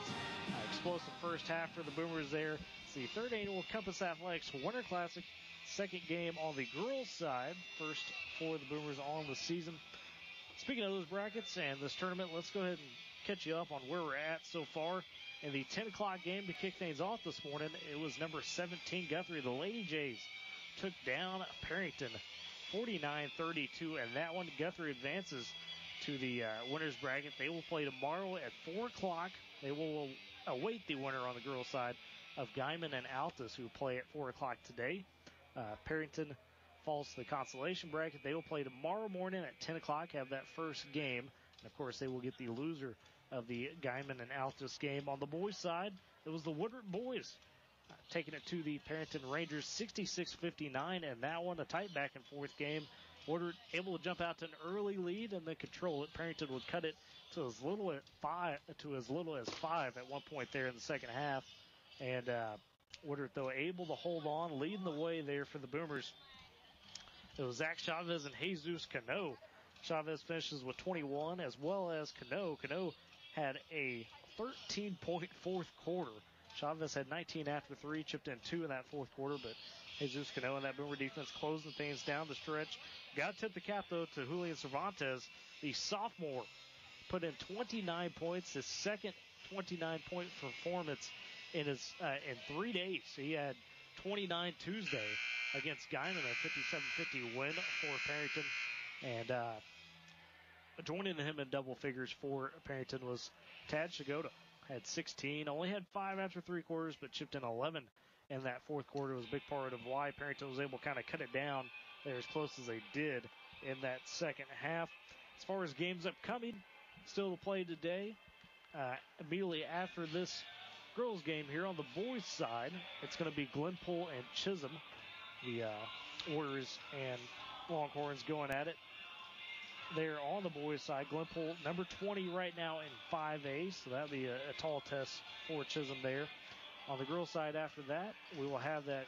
Explosive first half for the Boomers there. It's the third annual Compass Athletics Winter Classic. Second game on the girls' side. First for the Boomers on the season. Speaking of those brackets and this tournament, let's go ahead and catch you up on where we're at so far. In the 10 o'clock game to kick things off this morning, it was number 17 Guthrie. The Lady Jays took down Perryton 49-32, and that one, Guthrie advances to the winners bracket. They will play tomorrow at 4 o'clock. They will await the winner on the girls' side of Guyman and Altus, who play at 4 o'clock today. Perryton falls to the consolation bracket. They will play tomorrow morning at 10 o'clock, have that first game. And, of course, they will get the loser of the Guyman and Altus game. On the boys' side, it was the Woodward boys taking it to the Perryton Rangers 66-59, and that one a tight back and forth game. Woodward able to jump out to an early lead and then control it. Perryton would cut it to as little as five at one point there in the second half, and Woodward though able to hold on, leading the way there for the Boomers. It was Zach Chavez and Jesus Cano. Chavez finishes with 21, as well as Cano. Cano had a 13-point fourth quarter. Chavez had 19 after 3, chipped in 2 in that fourth quarter, but Jesus Cano and that Boomer defense closing things down the stretch. Got to tip the cap, though, to Julian Cervantes, the sophomore. Put in 29 points, his second 29-point performance in 3 days. He had 29 Tuesday against Guyman, a 57-50 win for Perryton. And joining him in double figures for Perryton was Tad Shigoda. Had 16, only had 5 after 3 quarters, but chipped in 11 in that fourth quarter. It was a big part of why Perryton was able to kind of cut it down there as close as they did in that second half. As far as games upcoming, still to play today. Immediately after this girls game here on the boys' side, it's going to be Glenpool and Chisholm. The Warriors and Longhorns going at it. There on the boys' side, Glenpool number 20 right now in 5A, so that'll be a tall test for Chisholm there. On the girls' side after that, we will have that,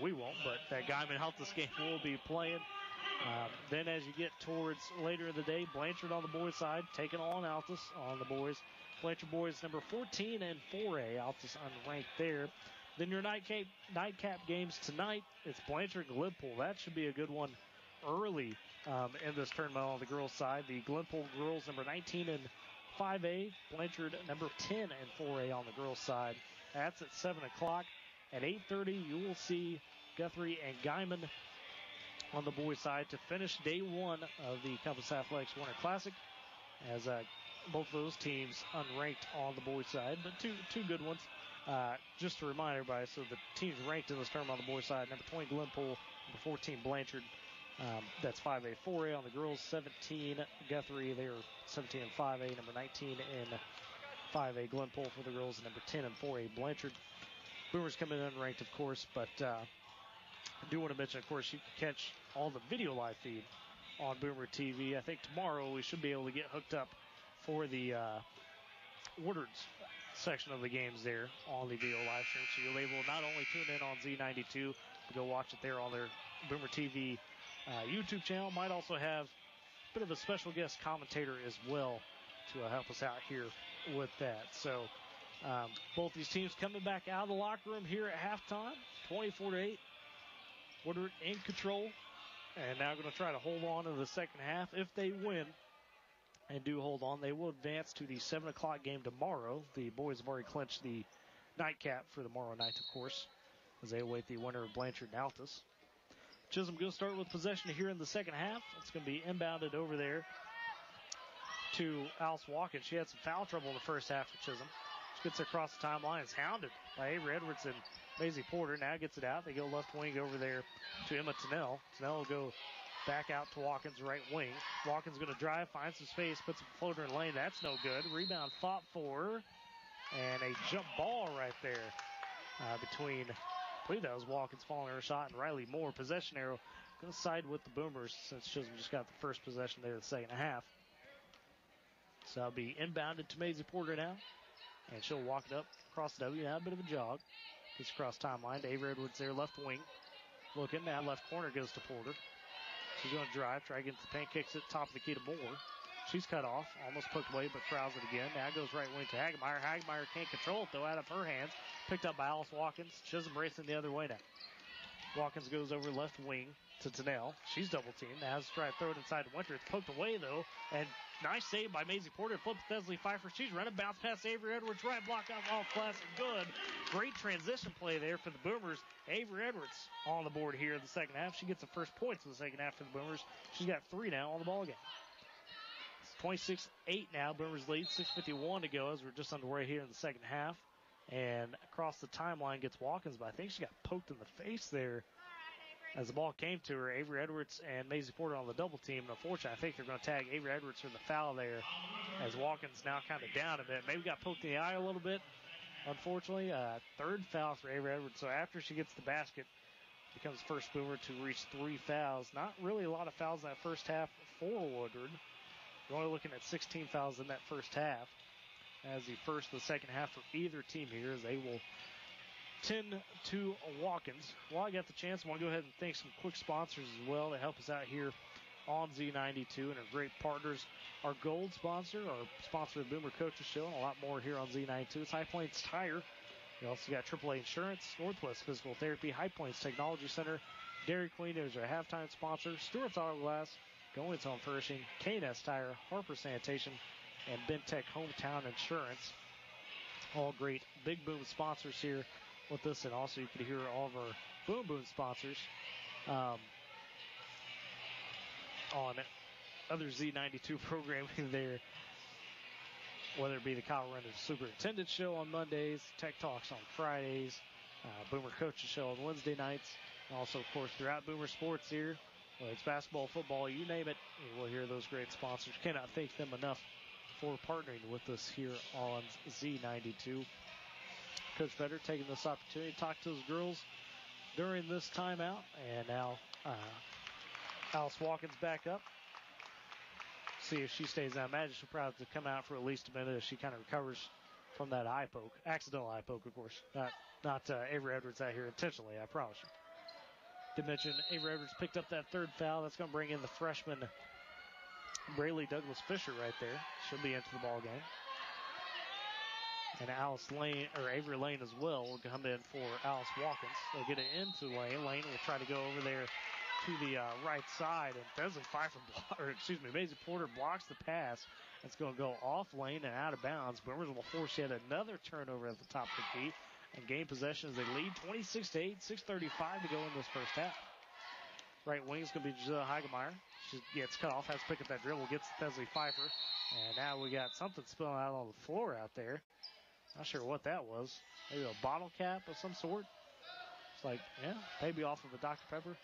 we won't, but that Guyman Altus game will be playing. Then as you get towards later in the day, Blanchard on the boys' side, taking on Altus on the boys. Blanchard boys number 14 and 4A, Altus unranked there. Then your nightcap games tonight, it's Blanchard and Glenpool. That should be a good one early in this tournament on the girls' side. The Glenpool girls number 19 and 5A, Blanchard number 10 and 4A on the girls' side. That's at 7 o'clock. At 8:30, you will see Guthrie and Guyman on the boys' side to finish day one of the Compass Athletics Winter Classic, as both of those teams unranked on the boys' side, but two good ones. Just to remind everybody, so the teams ranked in this tournament on the boys' side, number 20 Glenpool, number 14 Blanchard. That's 5A, 4A on the girls, 17 Guthrie. They are 17 and 5A, number 19 and 5A Glenpool for the girls, and number 10 and 4A Blanchard. Boomers coming in unranked, of course, but I do want to mention, of course, you can catch all the video live feed on Boomer TV. I think tomorrow we should be able to get hooked up for the Woodward's section of the games there on the video live stream. So you'll be able to not only tune in on Z92, but go watch it there on their Boomer TV YouTube channel. Might also have a bit of a special guest commentator as well to help us out here with that. So both these teams coming back out of the locker room here at halftime, 24-8. Woodward in control. And now going to try to hold on in the second half. If they win and do hold on, they will advance to the 7 o'clock game tomorrow. The boys have already clinched the nightcap for tomorrow night, of course, as they await the winner of Blanchard and Altus. Chisholm going to start with possession here in the second half. It's going to be inbounded over there to Alice Watkins. She had some foul trouble in the first half for Chisholm. She gets across the timeline. Is hounded by Avery Edwards and Maisie Porter. Now gets it out. They go left wing over there to Emma Tennell. Tennell will go back out to Watkins, right wing. Watkins going to drive, finds some space, puts a floater in lane. That's no good. Rebound fought for. And a jump ball right there between, I believe that was Watkins following her shot, and Riley Moore. Possession arrow going to side with the Boomers since Chisholm just got the first possession there in the second half. So that'll be inbounded to Maisie Porter now. And she'll walk it up across the W. Now a bit of a jog. Gets across timeline to Avery Edwards there, left wing. Looking, now left corner goes to Porter. She's going to drive, try against the paint, kicks it top of the key to Moore. She's cut off, almost poked away, but fouls it again. Now goes right wing to Hagemeyer. Hagemeyer can't control it, though, out of her hands. Picked up by Alice Watkins. Chisholm racing the other way now. Watkins goes over left wing to Tennell. She's double teamed. Now has to try to throw it inside to Winter. It's poked away, though, and nice save by Maisie Porter. Flips Thesley Pfeiffer. She's running, bounce past Avery Edwards. Right block out off glass and good. Great transition play there for the Boomers. Avery Edwards on the board here in the second half. She gets the first points in the second half for the Boomers. She's got 3 now on the ball game. It's 26-8 now. Boomers lead. 6:51 to go as we're just underway here in the second half. And across the timeline gets Watkins, but I think she got poked in the face there as the ball came to her. Avery Edwards and Maisie Porter on the double team. And unfortunately, I think they're going to tag Avery Edwards for the foul there as Watkins now kind of down a bit. Maybe got poked in the eye a little bit, unfortunately. Third foul for Avery Edwards. So after she gets the basket, becomes first Boomer to reach 3 fouls. Not really a lot of fouls in that first half for Woodward. We're only looking at 16 fouls in that first half, as the first and the second half for either team here, as they will tend to Watkins. While I got the chance, I want to go ahead and thank some quick sponsors as well to help us out here on Z92 and our great partners. Our gold sponsor, our sponsor of the Boomer Coaches Show, and a lot more here on Z92. It's High Plains Tire. We also got AAA Insurance, Northwest Physical Therapy, High Plains Technology Center, Dairy Queen is our halftime sponsor, Stewart's Auto Glass, Goins Home Furnishing, K&S Tire, Harper Sanitation, and Bentech Hometown Insurance. All great Big Boom sponsors here with us, and also you can hear all of our Boom Boom sponsors on other Z92 programming there, whether it be the Kyle Renders Superintendent Show on Mondays, Tech Talks on Fridays, Boomer Coaches Show on Wednesday nights, and also, of course, throughout Boomer Sports here, whether it's basketball, football, you name it, we'll hear those great sponsors. Cannot thank them enough for partnering with us here on Z92. Coach Vedder taking this opportunity to talk to those girls during this timeout. And now Alice Watkins back up. See if she stays out. I imagine she'll probably have to come out for at least a minute as she kind of recovers from that eye poke. Accidental eye poke, of course. Not Avery Edwards out here intentionally, I promise you. Did mention Avery Edwards picked up that third foul. That's going to bring in the freshman Braylee Douglas Fisher right there. She'll be into the ball game. And Avery Lane as well will come in for Alice Watkins. They'll get it into Lane. Lane will try to go over there to the right side. And Maisie Porter blocks the pass. It's going to go off Lane and out of bounds. Boomers will force yet another turnover at the top of the key and gain possession as they lead 26-8, 6:35 to go in this first half. Right wing is going to be Giselle Hagemeyer. She gets cut off, has to pick up that dribble, gets Thesley Pfeiffer. And now we got something spilling out on the floor out there. Not sure what that was. Maybe a bottle cap of some sort. It's like, maybe off of a Dr. Pepper.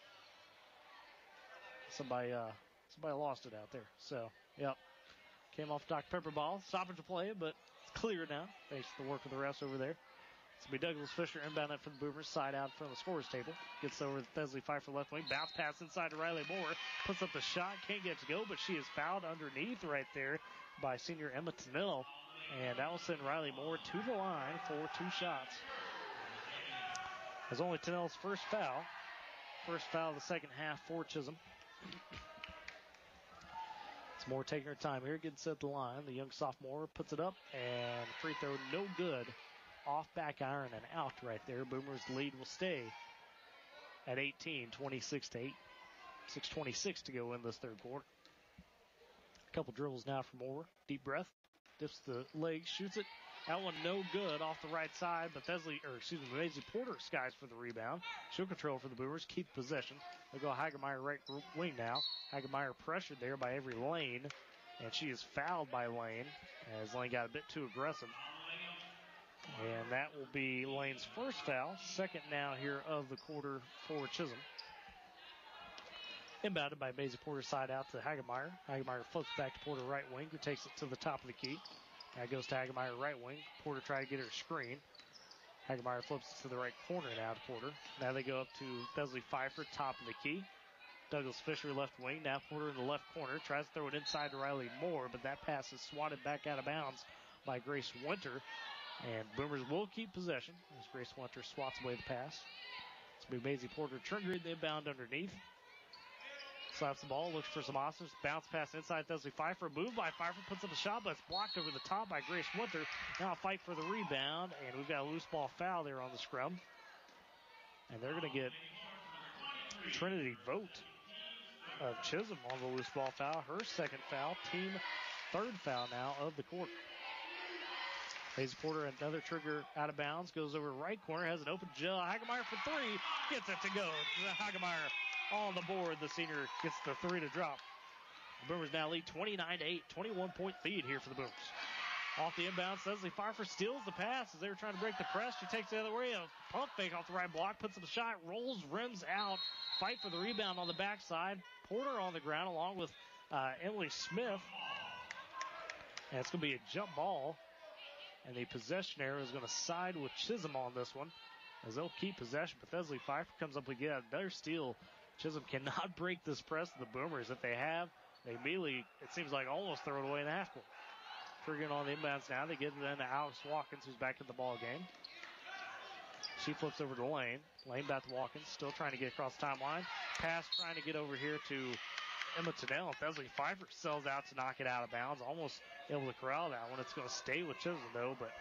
Somebody lost it out there. So, yep. Came off Dr. Pepper ball. Stoppage to play, but it's clear now. Thanks to the work of the refs over there. It's going to be Douglas Fisher inbound it for the Boomers. Side out from the scorer's table. Gets over to Thesley Pfeiffer left wing. Bounce pass inside to Riley Moore. Puts up the shot. Can't get it to go, but she is fouled underneath right there by senior Emma Tennell. And that will send Riley Moore to the line for 2 shots. That's only Tennell's first foul. First foul of the second half for Chisholm. It's Moore taking her time here. Getting set the line. The young sophomore puts it up. And free throw no good. Off back iron and out right there. Boomers lead will stay at 18, 26-8. 6:26 to go in this third quarter. A couple dribbles now for Moore. Deep breath. Dips the leg, shoots it. That one no good off the right side, but Maisie Porter skies for the rebound. She'll control for the Boomers, keep possession. They'll go Hagemeyer right wing now. Hagemeyer pressured there by Avery Lane, and she is fouled by Lane as Lane got a bit too aggressive. And that will be Lane's first foul, second now here of the quarter for Chisholm. Inbounded by Maisie Porter, side out to Hagemeyer. Hagemeyer flips back to Porter right wing, who takes it to the top of the key. Now goes to Hagemeyer right wing. Porter trying to get her screen. Hagemeyer flips it to the right corner now to Porter. Now they go up to Besley Pfeiffer, top of the key. Douglas Fisher left wing. Now Porter in the left corner. Tries to throw it inside to Riley Moore, but that pass is swatted back out of bounds by Grace Winter. And Boomers will keep possession as Grace Winter swats away the pass. It's going to be Maisie Porter triggering the inbound underneath. Slaps the ball, looks for some options. Bounce pass inside Besley Pfeiffer. Move by Pfeiffer, puts up a shot, but it's blocked over the top by Grace Winter. Now a fight for the rebound, and we've got a loose ball foul there on the scrum. And they're going to get Trinity Vogt of Chisholm on the loose ball foul. Her second foul, team third foul now of the quarter. Maisie Porter, another trigger out of bounds, goes over right corner, has an open Jill Hagemeyer for three, gets it to go. Hagemeyer on the board. The senior gets the three to drop. The Boomers now lead 29-8, 21-point lead here for the Boomers. Off the inbound, Besley Pfeiffer steals the pass as they were trying to break the press. She takes it the other way, a pump fake off the right block, puts up a shot, rolls, rims out, fight for the rebound on the backside. Porter on the ground along with Emily Smith. And it's going to be a jump ball. And the possession arrow is going to side with Chisholm on this one as they'll keep possession. But Besley Pfeiffer comes up again. Better steal. Chisholm cannot break this press of the Boomers. If they have, they immediately, it seems like, almost throw it away in the half court. Triggering on the inbounds now. They get it into Alex Watkins, who's back in the ball game. She flips over to Lane. Lane back to Watkins, still trying to get across the timeline. Pass trying to get over here to Emma Tennell. Besley Pfeiffer sells out to knock it out of bounds. Almost able to corral that one. It's going to stay with Chisholm, though, but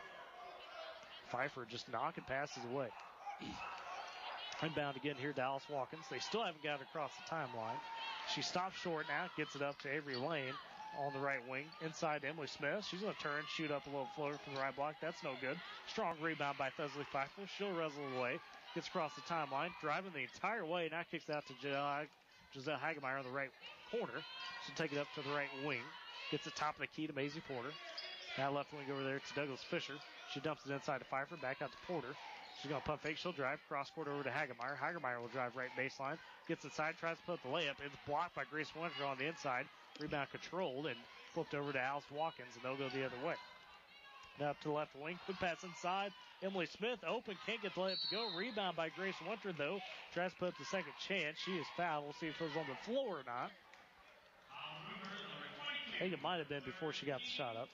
Pfeiffer just knocking passes away. Inbound again here, Dallas Watkins. They still haven't got it across the timeline. She stops short now, gets it up to Avery Lane on the right wing. Inside to Emily Smith. She's going to turn, shoot up a little floater from the right block. That's no good. Strong rebound by Besley Pfeiffer. She'll wrestle away. Gets across the timeline, driving the entire way. Now kicks it out to Giselle Hagemeyer on the right corner. She'll take it up to the right wing. Gets the top of the key to Maisie Porter. Now left wing over there to Douglas Fisher. She dumps it inside to Pfeiffer. Back out to Porter. She's going to pump fake. She'll drive. Cross court over to Hagemeyer. Hagemeyer will drive right baseline. Gets inside. Tries to put up the layup. It's blocked by Grace Winter on the inside. Rebound controlled and flipped over to Alice Watkins, and they'll go the other way. Now up to the left wing. Quick pass inside. Emily Smith open. Can't get the layup to go. Rebound by Grace Winter, though. Tries to put up the second chance. She is fouled. We'll see if it was on the floor or not. I think it might have been before she got the shot up.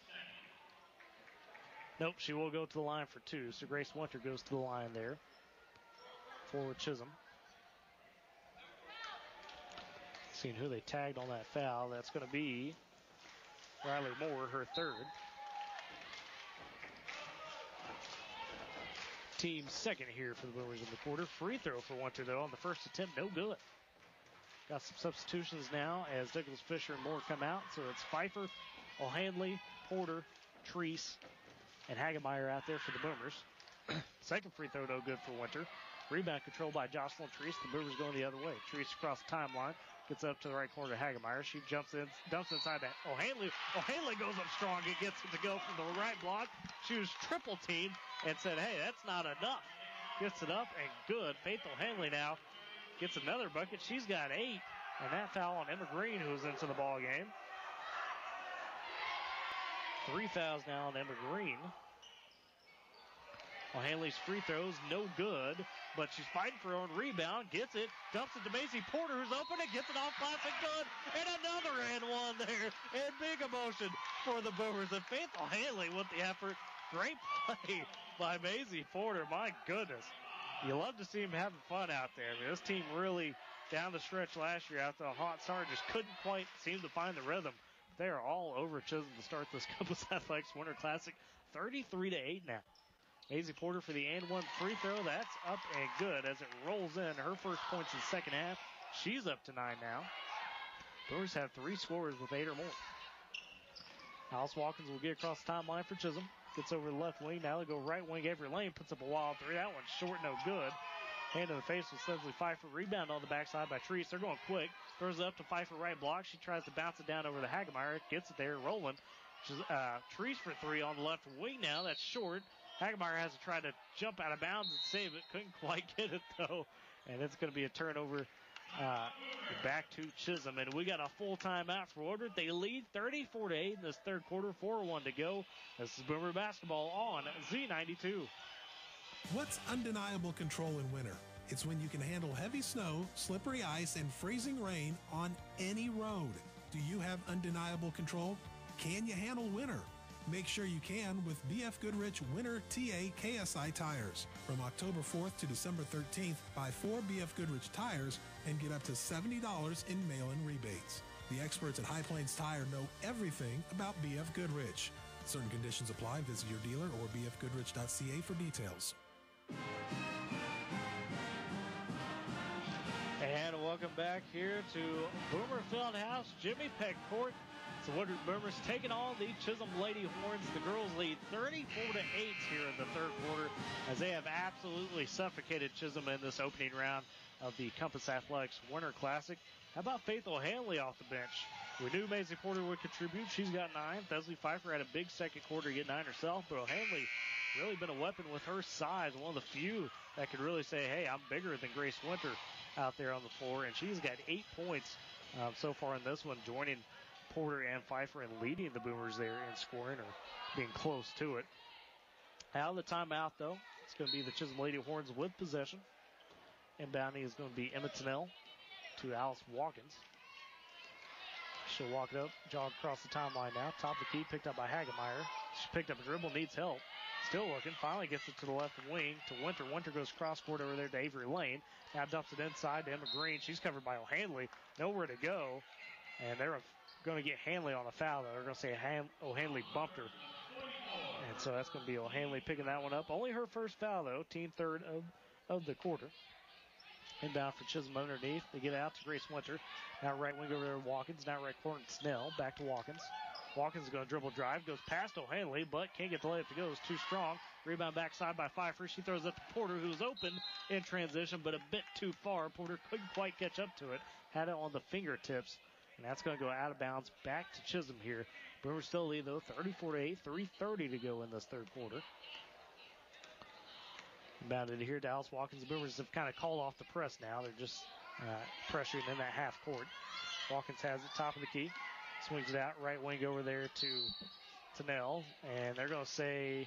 Nope, she will go to the line for two. So Grace Winter goes to the line there for Chisholm. Seeing who they tagged on that foul. That's going to be Riley Moore, her third. Team second here for the Boomers in the quarter. Free throw for Winter, though, on the first attempt. No good. Got some substitutions now as Douglas Fisher and Moore come out. So it's Pfeiffer, O'Hanley, Porter, Treese, and Hagemeyer out there for the Boomers. Second free throw, no good for Winter. Rebound controlled by Jocelyn Treese. The Boomers going the other way. Treese across the timeline. Gets up to the right corner to Hagemeyer. She jumps in, dumps inside to O'Hanley. O'Hanley goes up strong. It gets it to go from the right block. She was triple teamed and said, hey, that's not enough. Gets it up and good. Faith O'Hanley now gets another bucket. She's got 8. And that foul on Emma Green, who's into the ball game. 3 fouls now on Emma Green. O'Hanley's free throws, no good, but she's fighting for her own rebound, gets it, dumps it to Maisie Porter, who's open and gets it off glass and good, and another and one there, and big emotion for the Boomers. And Faith O'Hanley with the effort. Great play by Maisie Porter. My goodness. You love to see them having fun out there. I mean, this team really, down the stretch last year after a hot start, just couldn't quite seem to find the rhythm. They are all over Chisholm to start this Compass Athletics Winter Classic. 33-8 now. Maisie Porter for the and one free throw. That's up and good as it rolls in. Her first points in the second half. She's up to 9 now. Brewers have 3 scorers with 8 or more. Alice Watkins will get across the timeline for Chisholm. Gets over the left wing. Now they go right wing. Avery Lane puts up a wild 3. That one's short, no good. Hand in the face with Leslie Pfeiffer. Rebound on the backside by Treese. They're going quick. Throws it up to Pfeiffer right block. She tries to bounce it down over to Hagemeyer. Gets it there, rolling. Treese for 3 on the left wing now. That's short. Hagemeyer has to try to jump out of bounds and save it. Couldn't quite get it, though. And it's going to be a turnover back to Chisholm. And we got a full timeout for Woodward. They lead 34-8 in this third quarter. 4:01 to go. This is Boomer basketball on Z92. What's undeniable control in winter? It's when you can handle heavy snow, slippery ice, and freezing rain on any road. Do you have undeniable control? Can you handle winter? Make sure you can with BF Goodrich Winter TA KSI tires. From October 4th to December 13th, buy 4 BF Goodrich tires and get up to $70 in mail-in rebates. The experts at High Plains Tire know everything about BF Goodrich. Certain conditions apply. Visit your dealer or bfgoodrich.ca for details. And welcome back here to Boomer Fieldhouse, Jimmy Peck Court. So Woodward Boomers taking on the Chisholm Lady Horns. The girls lead 34-8 here in the third quarter as they have absolutely suffocated Chisholm in this opening round of the Compass Athletics Winter Classic. How about Faith O'Hanley off the bench? We knew Maisie Porter would contribute. She's got 9. Leslie Pfeiffer had a big second quarter to get 9 herself, but O'Hanley really been a weapon with her size. One of the few that could really say, hey, I'm bigger than Grace Winter out there on the floor, and she's got 8 points so far in this one, joining Porter and Pfeiffer and leading the Boomers there in scoring or being close to it. Out of the timeout, though, it's going to be the Chisholm Lady Horns with possession. Inbounding is going to be Emma Tennell to Alice Watkins. She'll walk it up, jog across the timeline now. Top of the key, picked up by Hagemeyer. She picked up a dribble, needs help. Still looking, finally gets it to the left wing to Winter. Winter goes cross-court over there to Avery Lane. Now dumps it inside to Emma Green. She's covered by O'Hanley. Nowhere to go. And they're going to get Hanley on a foul, though. They're going to say O'Hanley bumped her. And so that's going to be O'Hanley picking that one up. Only her first foul, though. Team third of the quarter. Inbound for Chisholm underneath. They get out to Grace Winter. Now right wing over there Watkins. Now right corner Snell. Back to Watkins. Watkins is going to dribble drive. Goes past O'Hanley, but can't get the layup to go. It's too strong. Rebound backside by Pfeiffer. She throws up to Porter, who's open in transition, but a bit too far. Porter couldn't quite catch up to it. Had it on the fingertips. And that's going to go out of bounds back to Chisholm here. Boomers still lead, though, 34-8. 3:30 to go in this third quarter. Inbounded here to Alice Watkins. The Boomers have kind of called off the press now. They're just pressuring in that half court. Watkins has it, top of the key. Swings it out, right wing over there to Tennell. And they're going to say,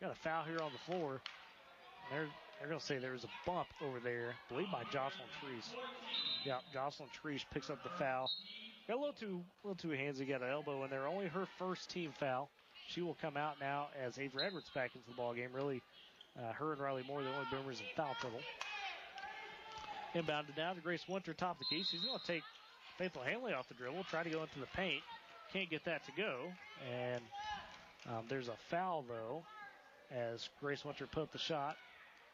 got a foul here on the floor. They're going to say there's a bump over there, I believe by Jocelyn Treese. Yeah, Jocelyn Treese picks up the foul. Got a little too handsy, got an elbow in there. Only her first team foul. She will come out now as Avery Edwards back into the ball game. Really, her and Riley Moore, the only Boomers in foul trouble. Inbounded now to Grace Winter, top of the key. She's going to take Faith O'Hanley off the dribble, try to go into the paint. Can't get that to go. And there's a foul, though, as Grace Winter put up the shot.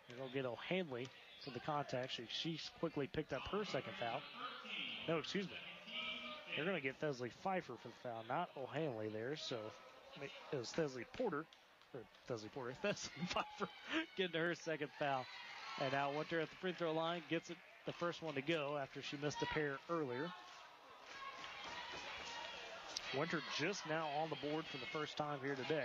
They're going to get O'Hanley for the contact. She's quickly picked up her second foul. No, excuse me. They're going to get Thesley Pfeiffer for the foul, not O'Hanley there. So it was Thesley Pfeiffer getting her second foul. And now Winter at the free throw line gets it the first one to go after she missed a pair earlier. Winter just now on the board for the first time here today.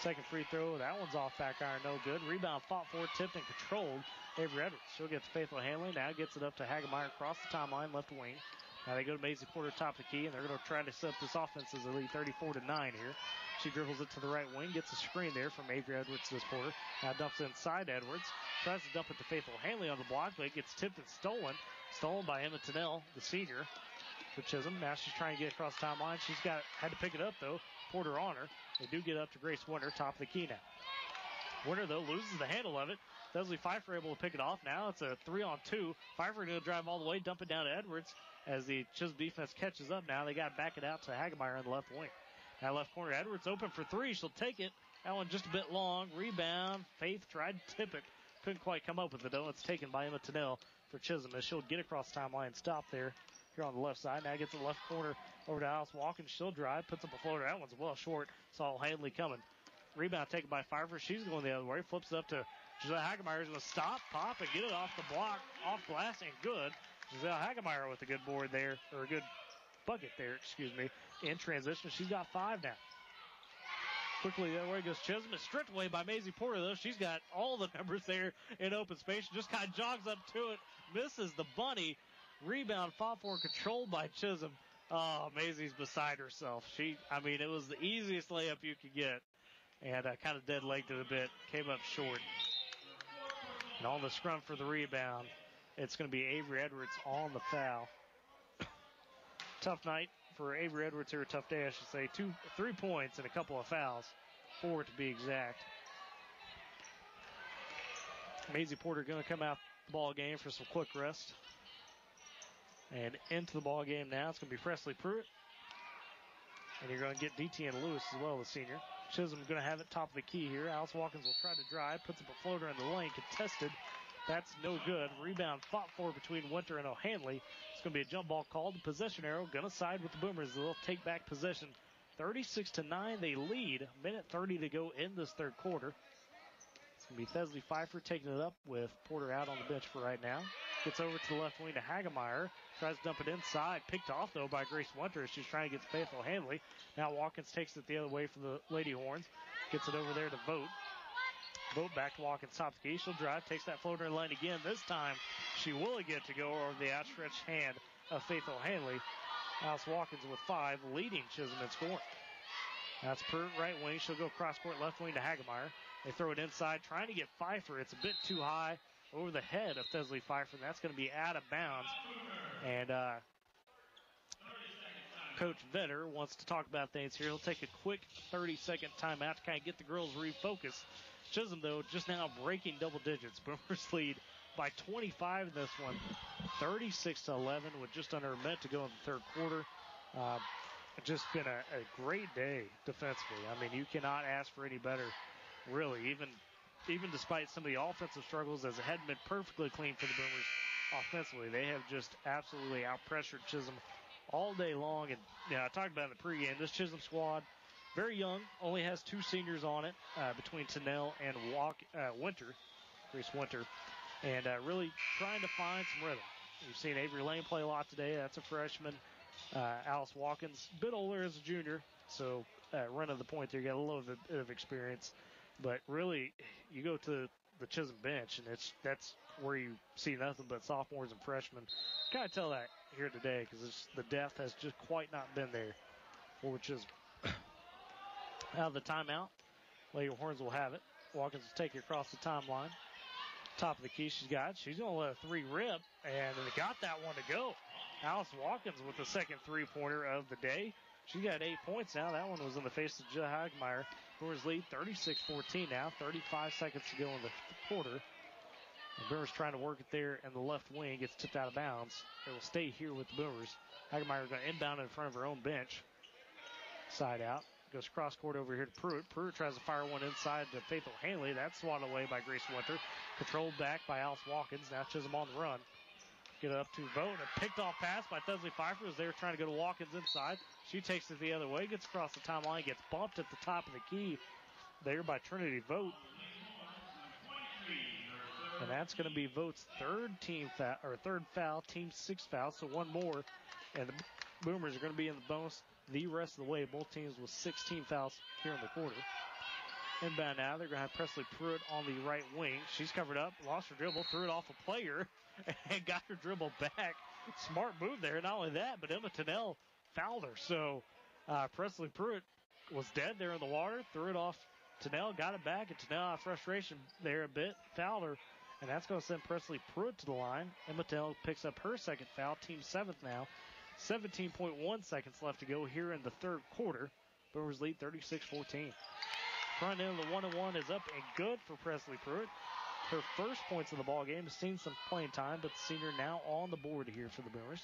Second free throw, that one's off back iron, no good. Rebound fought for, tipped and controlled. Avery Edwards, she'll get to Faith O'Hanley. Now gets it up to Hagemeyer across the timeline, left wing. Now they go to Maisie Porter, top of the key, and they're going to try to set up this offense as they lead 34-9 here. She dribbles it to the right wing, gets a screen there from Avery Edwards to this Porter. Now dumps it inside Edwards. Tries to dump it to Faith O'Hanley on the block, but it gets tipped and stolen. Stolen by Emma Tennell, the senior, for Chisholm. Now she's trying to get across the timeline. She's had to pick it up, though. Porter on her. They do get up to Grace Winter, top of the key now. Winter, though, loses the handle of it. Thesley Pfeiffer able to pick it off. Now it's a 3-on-2. Pfeiffer going to drive all the way, dump it down to Edwards as the Chisholm defense catches up now. They got to back it out to Hagemeyer on the left wing. Now left corner, Edwards open for three. She'll take it. That one just a bit long. Rebound. Faith tried to tip it. Couldn't quite come up with it, though. It's taken by Emma Tennell for Chisholm as she'll get across the timeline and stop there here on the left side. Now gets the left corner over to Alice Watkins. She'll drive, puts up a floater. That one's well short. Saw Hanley coming. Rebound taken by Pfeiffer. She's going the other way. Flips it up to Giselle Hagemeyer. Is going to stop, pop, and get it off the block, off glass, and good. Giselle Hagemeyer with a good board there, or a good bucket there, excuse me, in transition. She's got 5 now. Quickly, the other way goes Chisholm. It's stripped away by Maisie Porter, though. She's got all the numbers there in open space. She just kind of jogs up to it, misses the bunny. Rebound fought for, controlled by Chisholm. Oh, Maisie's beside herself. It was the easiest layup you could get. And kind of dead-legged it a bit. Came up short. And on the scrum for the rebound, it's going to be Avery Edwards on the foul. Tough night for Avery Edwards here. A tough day, I should say. 3 points and a couple of fouls. 4 to be exact. Maisie Porter going to come out the ball game for some quick rest. And into the ball game now, it's going to be Presley Pruitt. And you're going to get DTN Lewis as well, the senior. Chisholm going to have it top of the key here. Alice Watkins will try to drive, puts up a floater in the lane, contested. That's no good. Rebound fought for between Winter and O'Hanley. It's going to be a jump ball called. The possession arrow going to side with the Boomers. They'll take back possession. 36-9, they lead. Minute 30 to go in this third quarter. It's going to be Thesley Pfeiffer taking it up with Porter out on the bench for right now. Gets over to the left wing to Hagemeyer. Tries to dump it inside. Picked off, though, by Grace Winter as she's trying to get to Faithful Hanley. Now Watkins takes it the other way for the Lady Horns. Gets it over there to Vogt. Vogt back to Watkins, top of the key. She'll drive, takes that floater in line again. This time, she will get to go over the outstretched hand of Faithful Hanley. Alice Watkins with 5, leading Chisholm in scoring. That's Pert, right wing. She'll go cross court, left wing to Hagemeyer. They throw it inside, trying to get Pfeiffer. It's a bit too high over the head of Thesley Pfeiffer, and that's going to be out of bounds. And Coach Vetter wants to talk about things here. He'll take a quick 30-second timeout to kind of get the girls refocused. Chisholm, though, just now breaking double digits. Boomers lead by 25 in this one, 36-11 with just under a minute to go in the third quarter. Just been a great day defensively. I mean, you cannot ask for any better, really, even despite some of the offensive struggles, as it hadn't been perfectly clean for the Boomers offensively. They have just absolutely out-pressured Chisholm all day long. And I talked about in the pregame, this Chisholm squad, very young, only has 2 seniors on it between Tennell and Winter, Grace Winter, and really trying to find some rhythm. You've seen Avery Lane play a lot today. That's a freshman. Alice Watkins, a bit older as a junior, so running the point there, you got a little bit of experience. But really, you go to the Chisholm bench, and that's where you see nothing but sophomores and freshmen. Kind of tell that here today because the depth has just quite not been there for Chisholm. Out of the timeout, Lady Horns will have it. Watkins will take it across the timeline. Top of the key she's got. She's going to let a 3 rip, and they got that one to go. Alice Watkins with the second three-pointer of the day. She got 8 points now. That one was in the face of Jill Hagemeyer. Boomers lead 36-14 now. 35 seconds to go in the quarter. And Boomers trying to work it there, and the left wing gets tipped out of bounds. It will stay here with the Boomers. Hagemeyer going to inbound in front of her own bench. Side out. Goes cross court over here to Pruitt. Pruitt tries to fire one inside to Faithful Hanley. That's swatted away by Grace Winter. Controlled back by Alice Watkins. Now Chisholm on the run. Get it up to Vogt. A picked off pass by Thesley Pfeiffer as they're trying to go to Watkins inside. She takes it the other way. Gets across the timeline. Gets bumped at the top of the key there by Trinity Vogt. And that's going to be Vogt's third foul, team 6 foul. So one more. And the Boomers are going to be in the bonus the rest of the way. Both teams with 16 fouls here in the quarter. Inbound now. They're going to have Presley Pruitt on the right wing. She's covered up. Lost her dribble. Threw it off a player. And got her dribble back. Smart move there. Not only that, but Emma Tennell fouled her. So Presley Pruitt was dead there in the water. Threw it off Tennell. Got it back. And Tennell, out of frustration there a bit, fouled her. And that's going to send Presley Pruitt to the line. Emma Tennell picks up her second foul. Team 7th now. 17.1 seconds left to go here in the third quarter. Boomers lead 36-14. Front end of the 1-1 is up and good for Presley Pruitt. Her first points of the ball game has seen some playing time, but the senior now on the board here for the Boomers.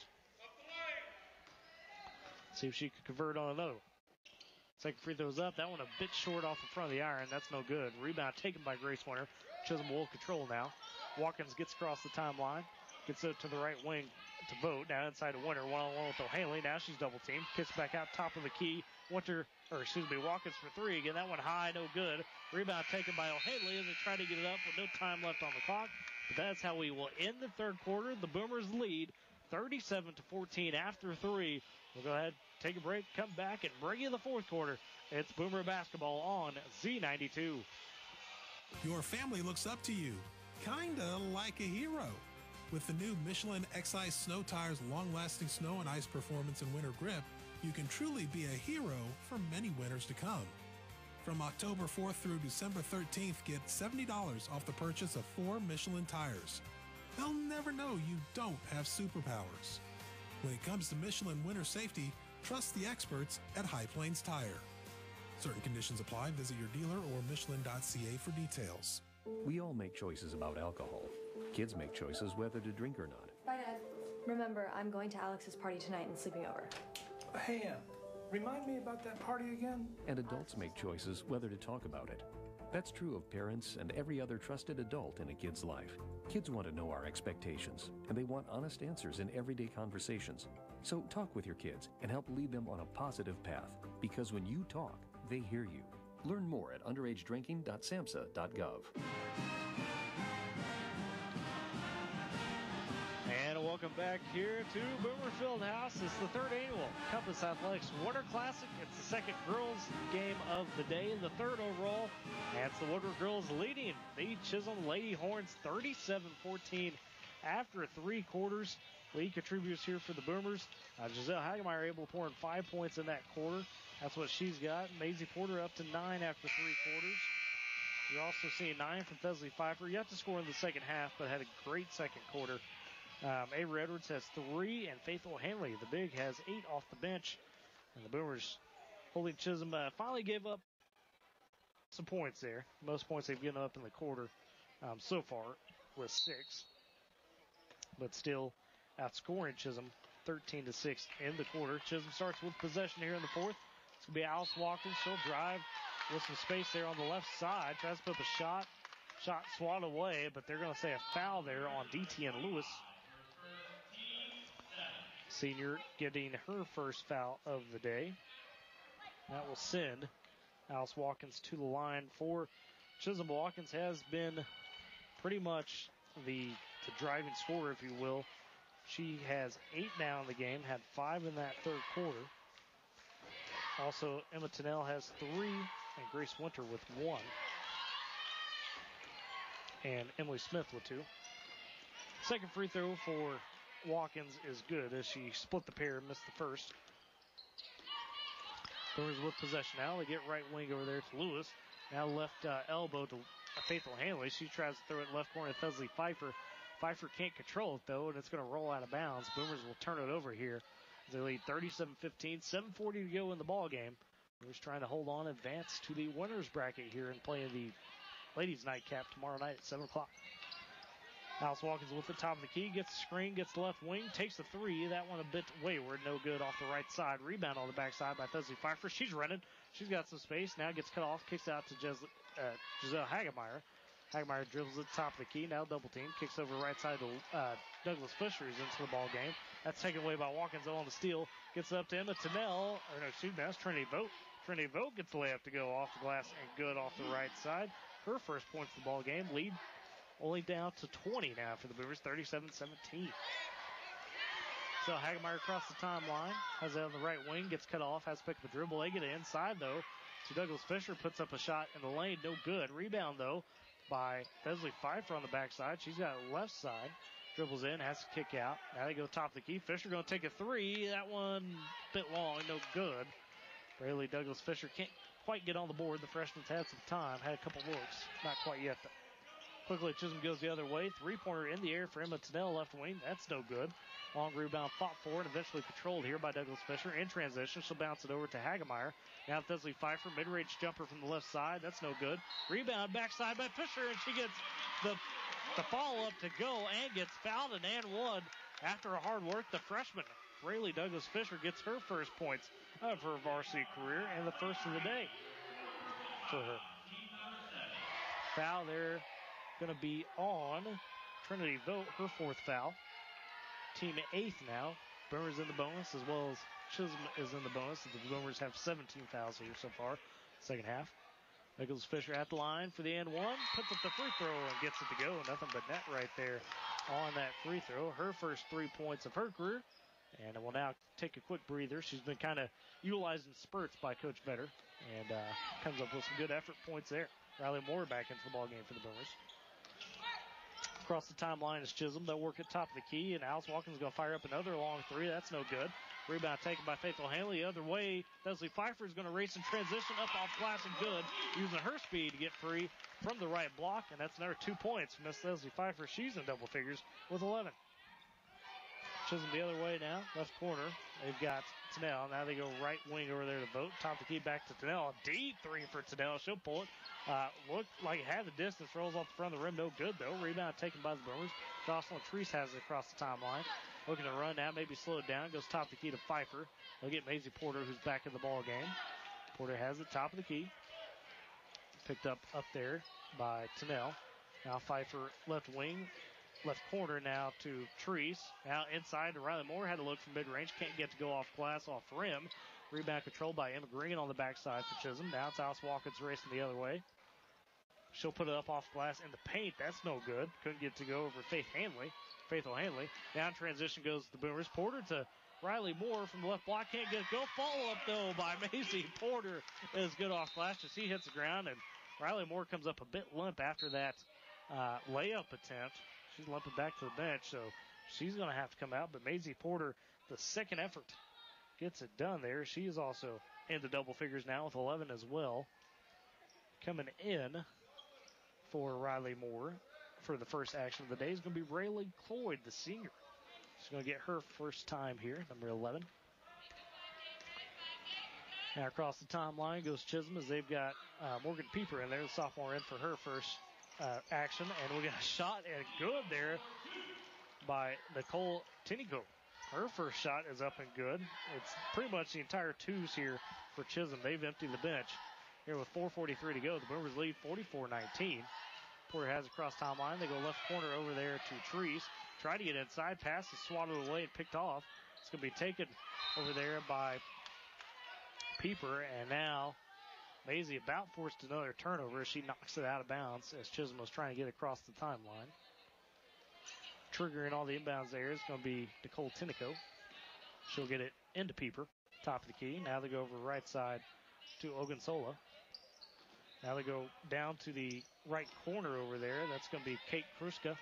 See if she can convert on another one. Second free throw's up. That one a bit short off the front of the iron. That's no good. Rebound taken by Grace Winter. Chisholm will control now. Watkins gets across the timeline. Gets it to the right wing to Vogt. Now inside to Winter. One-on-one with O'Hanley. Now she's double teamed. Kicks back out top of the key. Watkins for three. Again, that one high, no good. Rebound taken by O'Hanley as they try to get it up with no time left on the clock. But that's how we will end the third quarter. The Boomers lead 37-14 after three. We'll go ahead, take a break, come back, and bring you the fourth quarter. It's Boomer basketball on Z92. Your family looks up to you, kinda like a hero. With the new Michelin Excise Snow Tires long-lasting snow and ice performance and winter grip, you can truly be a hero for many winters to come. From October 4th through December 13th, get $70 off the purchase of 4 Michelin tires. They'll never know you don't have superpowers. When it comes to Michelin winter safety, trust the experts at High Plains Tire. Certain conditions apply. Visit your dealer or Michelin.ca for details. We all make choices about alcohol. Kids make choices whether to drink or not. Bye, Dad. Remember, I'm going to Alex's party tonight and sleeping over. Hey, remind me about that party again? And adults make choices whether to talk about it. That's true of parents and every other trusted adult in a kid's life. Kids want to know our expectations, and they want honest answers in everyday conversations. So talk with your kids and help lead them on a positive path, because when you talk, they hear you. Learn more at underagedrinking.samhsa.gov. And welcome back here to Boomer Fieldhouse. It's the third annual Compass Athletics Winter Classic. It's the second girls game of the day, the third overall. And it's the Woodward girls leading the Chisholm Lady Horns 37-14 after three quarters. Lead contributors here for the Boomers. Giselle Hagemeyer able to pour in 5 points in that quarter. That's what she's got. Maisie Porter up to 9 after three quarters. You're also seeing 9 from Thesley Pfeiffer. Yet to score in the second half, but had a great second quarter. Avery Edwards has 3, and Faith O'Hanley, the big, has 8 off the bench. And the Boomers holding Chisholm finally gave up some points there. Most points they've given up in the quarter so far with 6. But still outscoring Chisholm 13-6 in the quarter. Chisholm starts with possession here in the fourth. It's going to be Alice Watkins. She'll drive with some space there on the left side. Tries to put up a shot. Shot swatted away, but they're going to say a foul there on DTN Lewis. Senior getting her first foul of the day. That will send Alice Watkins to the line for Chisholm. Watkins has been pretty much the driving scorer, if you will. She has 8 now in the game, had 5 in that third quarter. Also, Emma Tennell has 3, and Grace Winter with 1. And Emily Smith with 2. Second free throw for Watkins is good as she split the pair and missed the first. Boomers with possession now. They get right wing over there to Lewis. Now left elbow to Faith O'Hanley. She tries to throw it left corner to Thesley Pfeiffer. Pfeiffer can't control it, though, and it's going to roll out of bounds. Boomers will turn it over here. They lead 37-15, 7:40 to go in the ball game. Boomers trying to hold on, advance to the winners bracket here and play the ladies' nightcap tomorrow night at 7 o'clock. Alice Watkins with the top of the key, gets the screen, gets the left wing, takes the 3. That one a bit wayward, no good off the right side. Rebound on the backside by Thesley Pfeiffer. She's running. She's got some space. Now gets cut off, kicks out to Giselle Hagemeyer. Hagemeyer dribbles at the top of the key, now double team, kicks over right side to Douglas Fisher, who's into the ball game. That's taken away by Watkins on the steal. Gets up to Emma Tennell, that's Trinity Vogt. Trinity Vogt gets the layup to go off the glass and good off the right side. Her first points of the ball game. Lead only down to 20 now for the Boomers, 37-17. So Hagemeyer across the timeline, has it on the right wing, gets cut off, has to pick up a dribble. They get it inside, though, to Douglas Fisher, puts up a shot in the lane, no good. Rebound, though, by Thesley Pfeiffer on the backside. She's got it left side, dribbles in, has to kick out. Now they go top of the key. Fisher going to take a 3. That one a bit long, no good. Braley Douglas Fisher can't quite get on the board. The freshman's had some time, had a couple looks, not quite yet, though. Quickly, Chisholm goes the other way. 3-pointer in the air for Emma Tennell, left wing. That's no good. Long rebound fought for and eventually controlled here by Douglas Fisher. In transition, she'll bounce it over to Hagemeyer. Now Thesley Pfeiffer, mid-range jumper from the left side. That's no good. Rebound backside by Fisher, and she gets the follow-up to go and gets fouled and one. After a hard work, the freshman, Braley Douglas Fisher, gets her first points of her varsity career and the first of the day for her. Foul there going to be on Trinity Vogt, her fourth foul. team 8th now. Boomers in the bonus as well as Chisholm is in the bonus. The Boomers have 17 fouls here so far, second half. Nicholas Fisher at the line for the and one. Puts up the free throw and gets it to go. Nothing but net right there on that free throw. Her first 3 points of her career. And we'll now take a quick breather. She's been kind of utilized in spurts by Coach Vetter. And comes up with some good effort points there. Riley Moore back into the ballgame for the Boomers. Across the timeline is Chisholm. They'll work at top of the key, and Alice Watkins is going to fire up another long three. That's no good. Rebound taken by Faith O'Hanley. The other way, Leslie Pfeiffer is going to race in transition up off glass and good, using her speed to get free from the right block, and that's another 2 points. Miss Leslie Pfeiffer, she's in double figures with 11. Chisholm the other way now, left corner. They've got Tennell. Now they go right wing over there to Vogt. Top of the key back to Tennell. A deep three for Tennell. She'll pull it. Looked like it had the distance. Rolls off the front of the rim. No good, though. Rebound taken by the Boomers. Jocelyn Treese has it across the timeline. Looking to run now. Maybe slow it down. Goes top of the key to Pfeiffer. They'll get Maisie Porter, who's back in the ball game. Porter has it top of the key. Picked up there by Tennell. Now Pfeiffer left wing. Left corner now to Treese. Now inside to Riley Moore. Had to look from mid-range. Can't get to go off glass, off rim. Rebound controlled by Emma Green on the backside for Chisholm. Now it's Alice Watkins racing the other way. She'll put it up off glass in the paint. That's no good. Couldn't get to go over Faith O'Hanley. Now in transition goes the Boomers. Porter to Riley Moore from the left block. Can't get it. Go follow up, though, by Maisie Porter. Is good off glass as he hits the ground. And Riley Moore comes up a bit limp after that layup attempt. She's limping back to the bench, so she's going to have to come out. But Maisie Porter, the second effort, gets it done there. She is also into double figures now with 11 as well. Coming in for Riley Moore for the first action of the day is going to be Rayleigh Cloyd, the senior. She's going to get her first time here, number 11. Now across the timeline goes Chisholm as they've got Morgan Pieper in there, the sophomore in for her first action, and we got a shot and good there by Nicole Tinico. Her first shot is up and good. It's pretty much the entire twos here for Chisholm. They've emptied the bench here with 4:43 to go. The Boomers lead 44-19. Porter has across timeline. They go left corner over there to Treese. Try to get inside. Pass is swatted away and picked off. It's going to be taken over there by Pieper, and now Maisie about forced another turnover as she knocks it out of bounds as Chisholm was trying to get across the timeline. Triggering all the inbounds there is going to be Nicole Tinico. She'll get it into Pieper, top of the key. Now they go over right side to Ogunsola. Now they go down to the right corner over there. That's going to be Kate Kruska.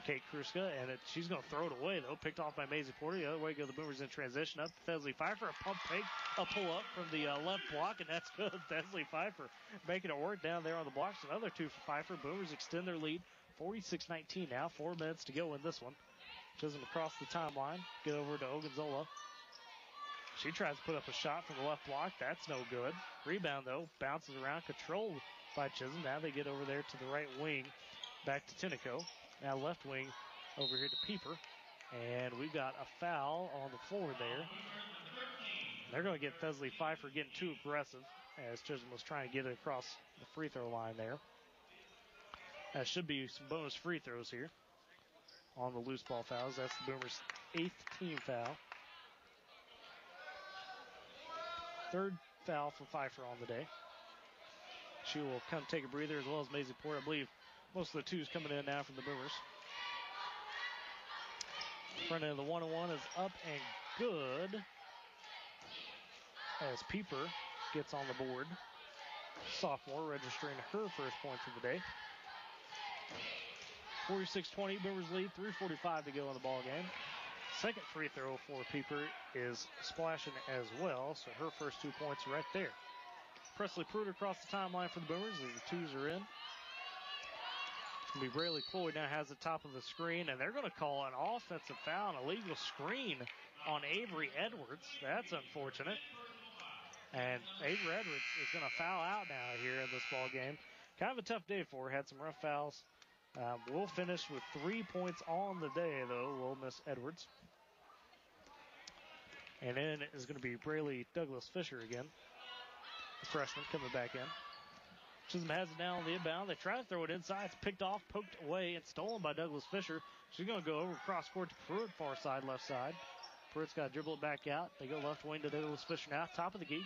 Kate Kruska, and she's going to throw it away, though. Picked off by Maisie Porter. The other way go the Boomers in transition up. Leslie Pfeiffer, a pump fake, a pull up from the left block, and that's good. Leslie Pfeiffer making it work down there on the blocks. Another two for Pfeiffer. Boomers extend their lead. 46-19 now. 4 minutes to go in this one. Chisholm across the timeline. Get over to Ogunzola. She tries to put up a shot from the left block. That's no good. Rebound, though. Bounces around. Controlled by Chisholm. Now they get over there to the right wing. Back to Tinico. Now left wing over here to Pieper. And we've got a foul on the floor there. They're going to get Leslie Pfeiffer getting too aggressive as Chisholm was trying to get it across the free throw line there. That should be some bonus free throws here on the loose ball fouls. That's the Boomers' 8th team foul. Third foul for Pfeiffer on the day. She will come take a breather as well as Maisie Porter. I believe most of the twos coming in now from the Boomers. Front end of the 1-1 is up and good as Pieper gets on the board. Sophomore registering her first points of the day. 46-20, Boomers lead, 3:45 to go in the ball game. Second free throw for Pieper is splashing as well, so her first 2 points right there. Presley Pruitt across the timeline for the Boomers as the twos are in. It's going to be Rayleigh Cloyd now has the top of the screen, and they're going to call an offensive foul, an illegal screen on Avery Edwards. That's unfortunate. And Avery Edwards is going to foul out now here in this ball game. Kind of a tough day for her. Had some rough fouls. We'll finish with 3 points on the day, though. We'll miss Edwards. And then is going to be Braylee Douglas Fisher again. The freshman coming back in. Chisholm has it down on the inbound. They try to throw it inside. It's picked off, poked away, and stolen by Douglas Fisher. She's going to go over cross court to Pruitt, far side, left side. Pruitt's got to dribble it back out. They go left wing to Douglas Fisher now, top of the key.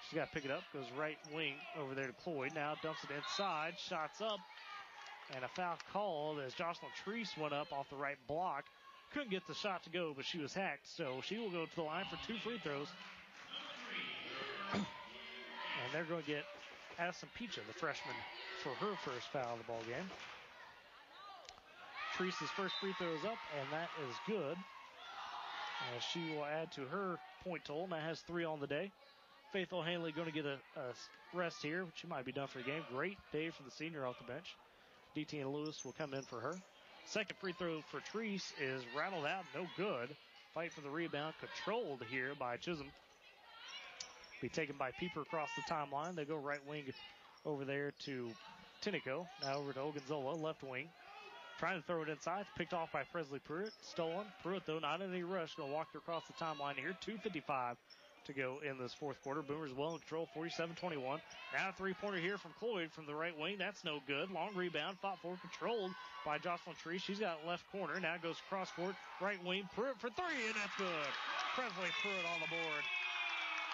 She's got to pick it up, goes right wing over there to Cloyd. Now dumps it inside, shots up, and a foul called as Jocelyn Treese went up off the right block. Couldn't get the shot to go, but she was hacked, so she will go to the line for 2 free throws. And they're going to get Addison Picha, the freshman, for her first foul of the ball game. Treese's first free throw is up, and that is good. As she will add to her point total. Now has 3 on the day. Faith O'Hanley going to get a rest here. She might be done for the game. Great day for the senior off the bench. DT and Lewis will come in for her. Second free throw for Treese is rattled out, no good. Fight for the rebound, controlled here by Chisholm. Be taken by Pieper across the timeline. They go right wing over there to Tinico. Now over to Ogunzola, left wing. Trying to throw it inside. It's picked off by Presley Pruitt. Stolen. Pruitt, though, not in any rush. Going to walk her across the timeline here. 2:55 to go in this fourth quarter. Boomers well in control, 47-21. Now a three-pointer here from Cloyd from the right wing. That's no good. Long rebound, fought for, controlled by Jocelyn Treese. She's got left corner. Now goes cross court, right wing. Pruitt for 3, and that's good. Presley Pruitt on the board.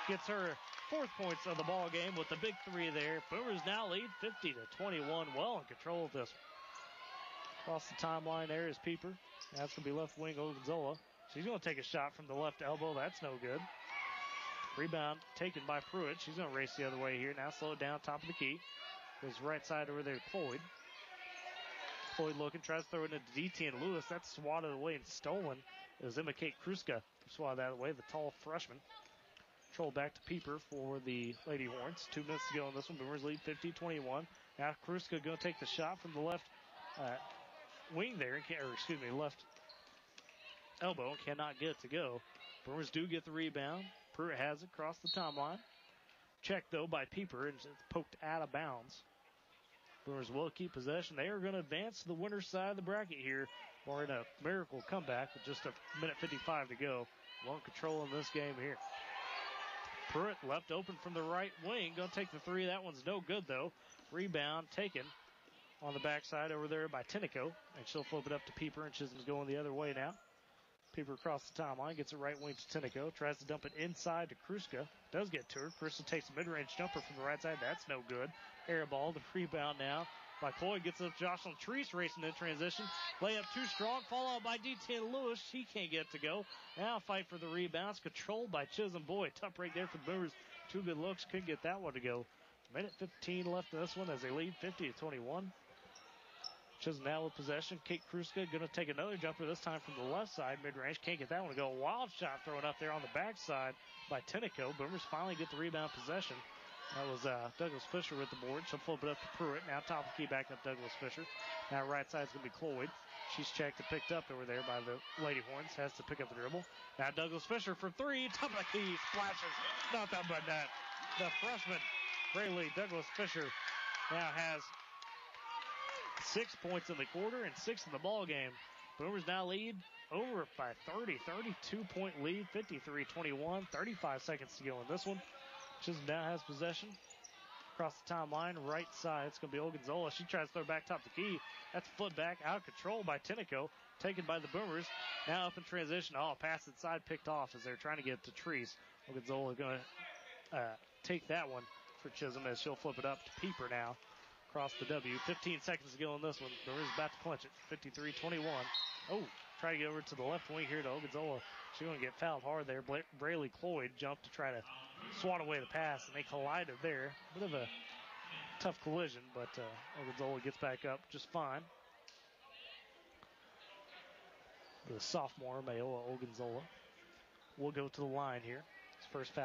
Gets her 4th points of the ball game with the big 3 there. Boomers now lead 50-21. Well in control of this. Across the timeline there is Pieper. That's going to be left wing Ogunzola. She's going to take a shot from the left elbow. That's no good. Rebound taken by Pruitt. She's going to race the other way here. Now slow it down, top of the key. Goes right side over there to Cloyd. Cloyd looking, tries to throw it into DT and Lewis. That's swatted away and stolen. It was Emma Kate Kruska who swatted that away, the tall freshman. Control back to Pieper for the Lady Horns. 2 minutes to go in this one. Boomers lead 50-21. Now Kruska going to take the shot from the left wing there, left elbow, and cannot get it to go. Boomers do get the rebound. Pruitt has it across the timeline. Checked, though, by Pieper, and it's poked out of bounds. Boomers will keep possession. They are going to advance to the winner's side of the bracket here, barring a miracle comeback with just 1:55 to go. Well in control in this game here. Pruitt left open from the right wing. Going to take the 3. That one's no good, though. Rebound taken on the backside over there by Tinico, and she'll flip it up to Pieper, and Chisholm's going the other way now. Pieper across the timeline, gets it right wing to Tinico, tries to dump it inside to Kruska. Does get to her. Kruska takes a mid-range jumper from the right side. That's no good. Air ball, the rebound now by Cloyd. Gets up Jocelyn Treese racing in transition. Layup too strong, followed by DT and Lewis. She can't get to go. Now fight for the rebounds, controlled by Chisholm. Boy, tough break there for the Boomers. 2 good looks, couldn't get that one to go. 1:15 left in this one as they lead 50-21. Chisholm now with possession. Kate Kruska going to take another jumper, this time from the left side, mid-range. Can't get that one to go. Wild shot thrown up there on the backside by Tinico. Boomers finally get the rebound possession. That was Douglas Fisher with the board. She'll flip it up to Pruitt. Now top of the key back up Douglas Fisher. Now right side's going to be Cloyd. She's checked and picked up over there by the Lady Horns. Has to pick up the dribble. Now Douglas Fisher for 3. Top of the key. Splashes. Nothing but net. The freshman, Braylee Douglas Fisher, now has 6 points in the quarter and 6 in the ball game. Boomers now lead over by 30. 32-point lead, 53-21. 35 seconds to go in this one. Chisholm now has possession. Across the timeline, right side. It's going to be Ogunzola. She tries to throw back top of the key. That's foot back, out of control by Tinico. Taken by the Boomers. Now up in transition. Oh, pass inside, picked off as they're trying to get it to Treese. Ogunzola going to take that one for Chisholm as she'll flip it up to Pieper now. Across the W. 15 seconds to go in this one. Boomers about to clinch it. 53-21. Oh, try to get over to the left wing here to Ogunzola. She's going to get fouled hard there. Braylee Cloyd jumped to try to swat away the pass, and they collided there. Bit of a tough collision, but Ogunzola gets back up just fine. The sophomore, Mayoa Ogunzola, will go to the line here. His first foul.